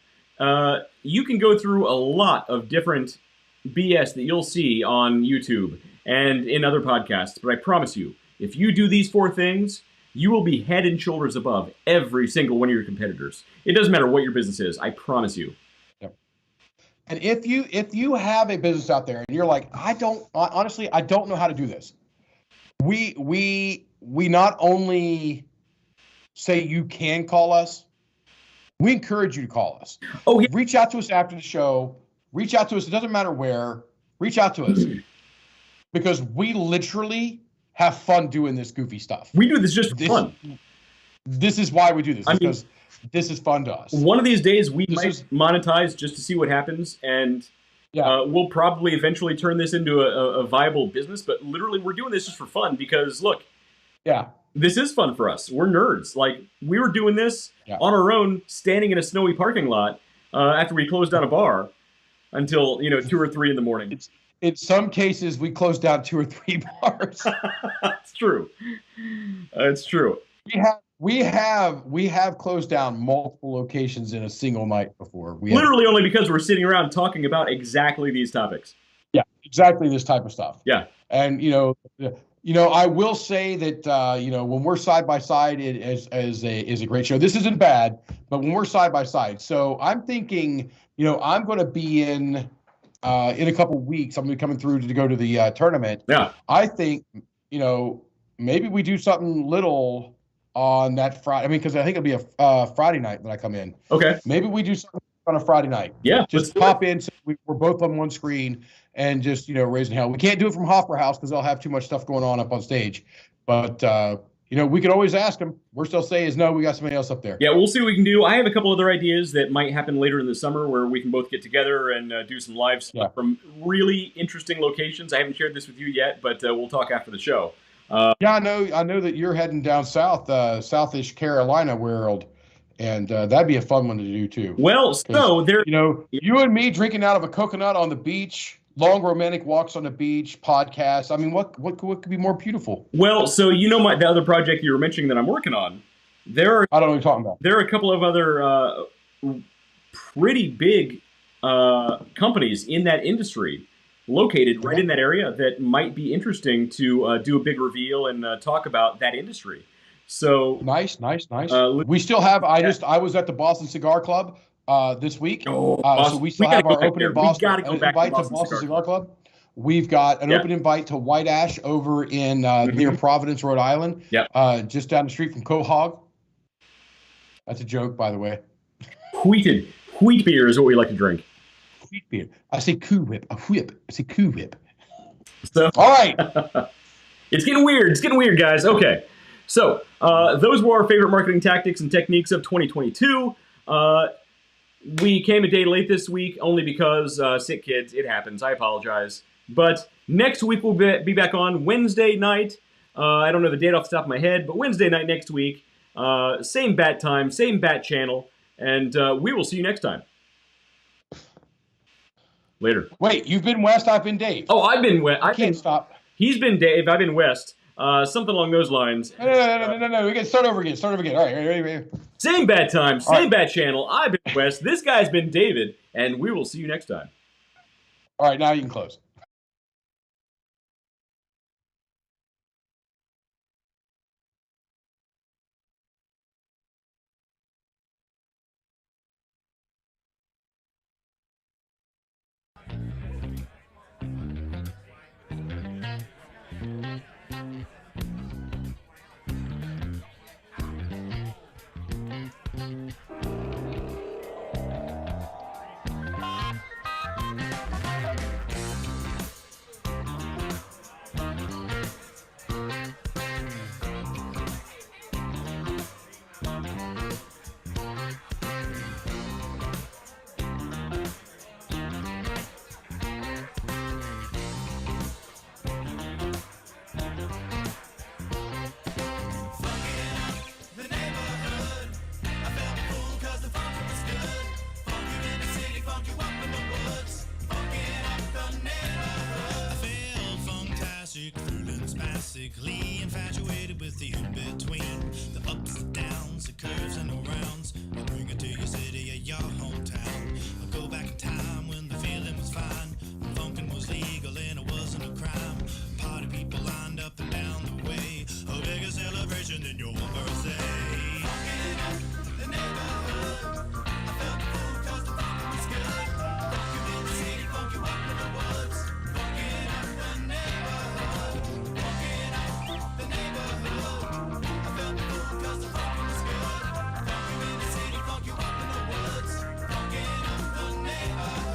You can go through a lot of different BS that you'll see on YouTube and in other podcasts, but I promise you, if you do these 4 things, you will be head and shoulders above every single one of your competitors. It doesn't matter what your business is, I promise you. Yep. And if you have a business out there and you're like, honestly, I don't know how to do this. We not only say you can call us, we encourage you to call us. Oh, yeah. Reach out to us after the show. Reach out to us. It doesn't matter where. Reach out to us because we literally have fun doing this goofy stuff. We do this just for fun. This is why we do this, because this is fun to us. One of these days, we might monetize just to see what happens, and we'll probably eventually turn this into a viable business, but literally we're doing this just for fun because, look, this is fun for us. We're nerds. Like, we were doing this on our own, standing in a snowy parking lot after we closed down a bar until, 2 or 3 in the morning. In some cases, we closed down 2 or 3 bars. It's true. It's true. We have closed down multiple locations in a single night before. Literally only because we're sitting around talking about exactly these topics. Yeah, exactly this type of stuff. Yeah. And I will say that when we're side by side, it is a great show. This isn't bad, but when we're side by side, so I'm thinking, I'm going to be in a couple of weeks. I'm going to be coming through to go to the tournament. Yeah. I think maybe we do something little on that Friday. I mean, because I think it'll be a Friday night that I come in. Okay. Maybe we do something on a Friday night. Yeah. Just pop in. So we're both on one screen and just, raising hell. We can't do it from Hoffer House because they'll have too much stuff going on up on stage. But, we could always ask them. We're still saying no, we got somebody else up there. Yeah, we'll see what we can do. I have a couple other ideas that might happen later in the summer where we can both get together and do some live stuff from really interesting locations. I haven't shared this with you yet, but we'll talk after the show. I know that you're heading down south, southish Carolina world, and that'd be a fun one to do too. Well, so there, you and me drinking out of a coconut on the beach, long romantic walks on the beach, podcasts. I mean, what could be more beautiful? Well, so the other project you were mentioning that I'm working on. I don't know what you're talking about. There are a couple of other pretty big companies in that industry located right in that area that might be interesting to do a big reveal and talk about that industry. So nice. We still have. I was at the Boston Cigar Club this week. So we still have our open invite to Boston Cigar Club. We've got an open invite to White Ash over in near Providence, Rhode Island. Just down the street from Quahog. That's a joke, by the way. Wheat beer is what we like to drink. Wheat beer. I say Cool Whip. A whip. I say Cool Whip. So all right. It's getting weird. It's getting weird, guys. Okay. So, those were our favorite marketing tactics and techniques of 2022. We came a day late this week only because sick kids. It happens. I apologize. But next week we'll be back on Wednesday night. I don't know the date off the top of my head, but Wednesday night next week. Same bat time, same bat channel, and we will see you next time. Later. Wait, you've been West, I've been Dave. Oh, I've been West. I can't stop. He's been Dave, I've been West. Something along those lines. No. We can start over again. All right, ready. Same bat time, same bat channel. I've been West. This guy's been David, and we will see you next time. All right, now you can close. Basically infatuated with the in-between, the ups and downs, the curves and the rounds. I'll bring it to your city or your hometown. I'll go back in time when the feeling was fine, when funkin' was legal and it wasn't a crime. Party people lined up and down the way, a bigger celebration than your birthday. Funkin' up the neighborhood, I felt the fool 'cause the funkin' was good. Funk you in the city, funk you up in the woods. Funkin' up the neighborhood, funkin' up the neighborhood. I felt the fool 'cause the funkin' was good. Funk you in the city, funk you up in the woods. Funkin' up the neighborhood.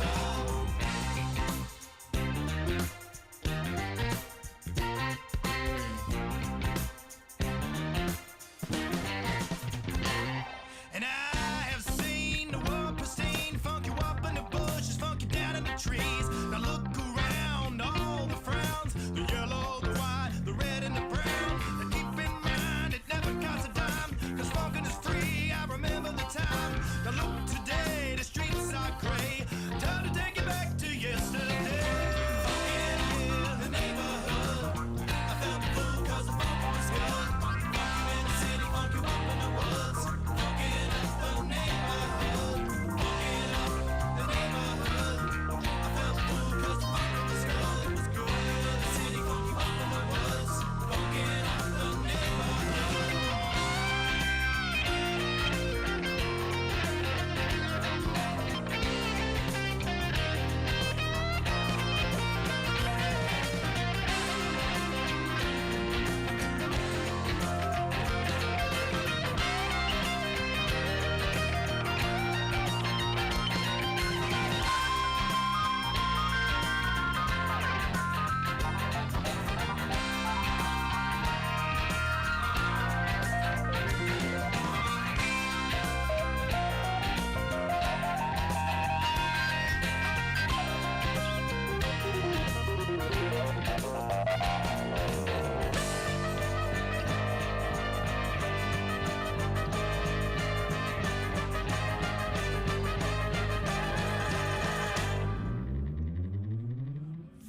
And I have seen the world pristine, funk you up in the bushes, funk you down in the trees. Now look around, all the frowns, the yellow, the white, the red and the brown. And keep in mind, it never costs a dime, 'cause funkin' is free, I remember the time. Now look today, the streets are gray, time to take it back to yesterday. Funkin' in the neighborhood, I felt the fool 'cause the funkin' was good. Funk you in the city, funk you up in the woods. Funkin' up the neighborhood, funkin' up the neighborhood. I felt the fool 'cause the funkin' was good. It was good in the city, funk you up in the woods. Funkin' up the neighborhood.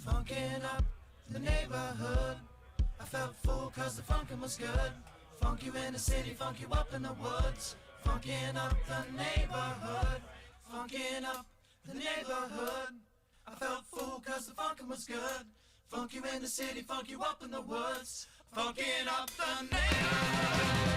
Funkin' up the neighborhood. I felt full 'cause the funkin' was good. Funk you in the city, funk you up in the woods. Funkin' up the neighborhood. Funkin' up the neighborhood. I felt full 'cause the funkin' was good. Funk you in the city, funk you up in the woods. Funkin' up the neighborhood.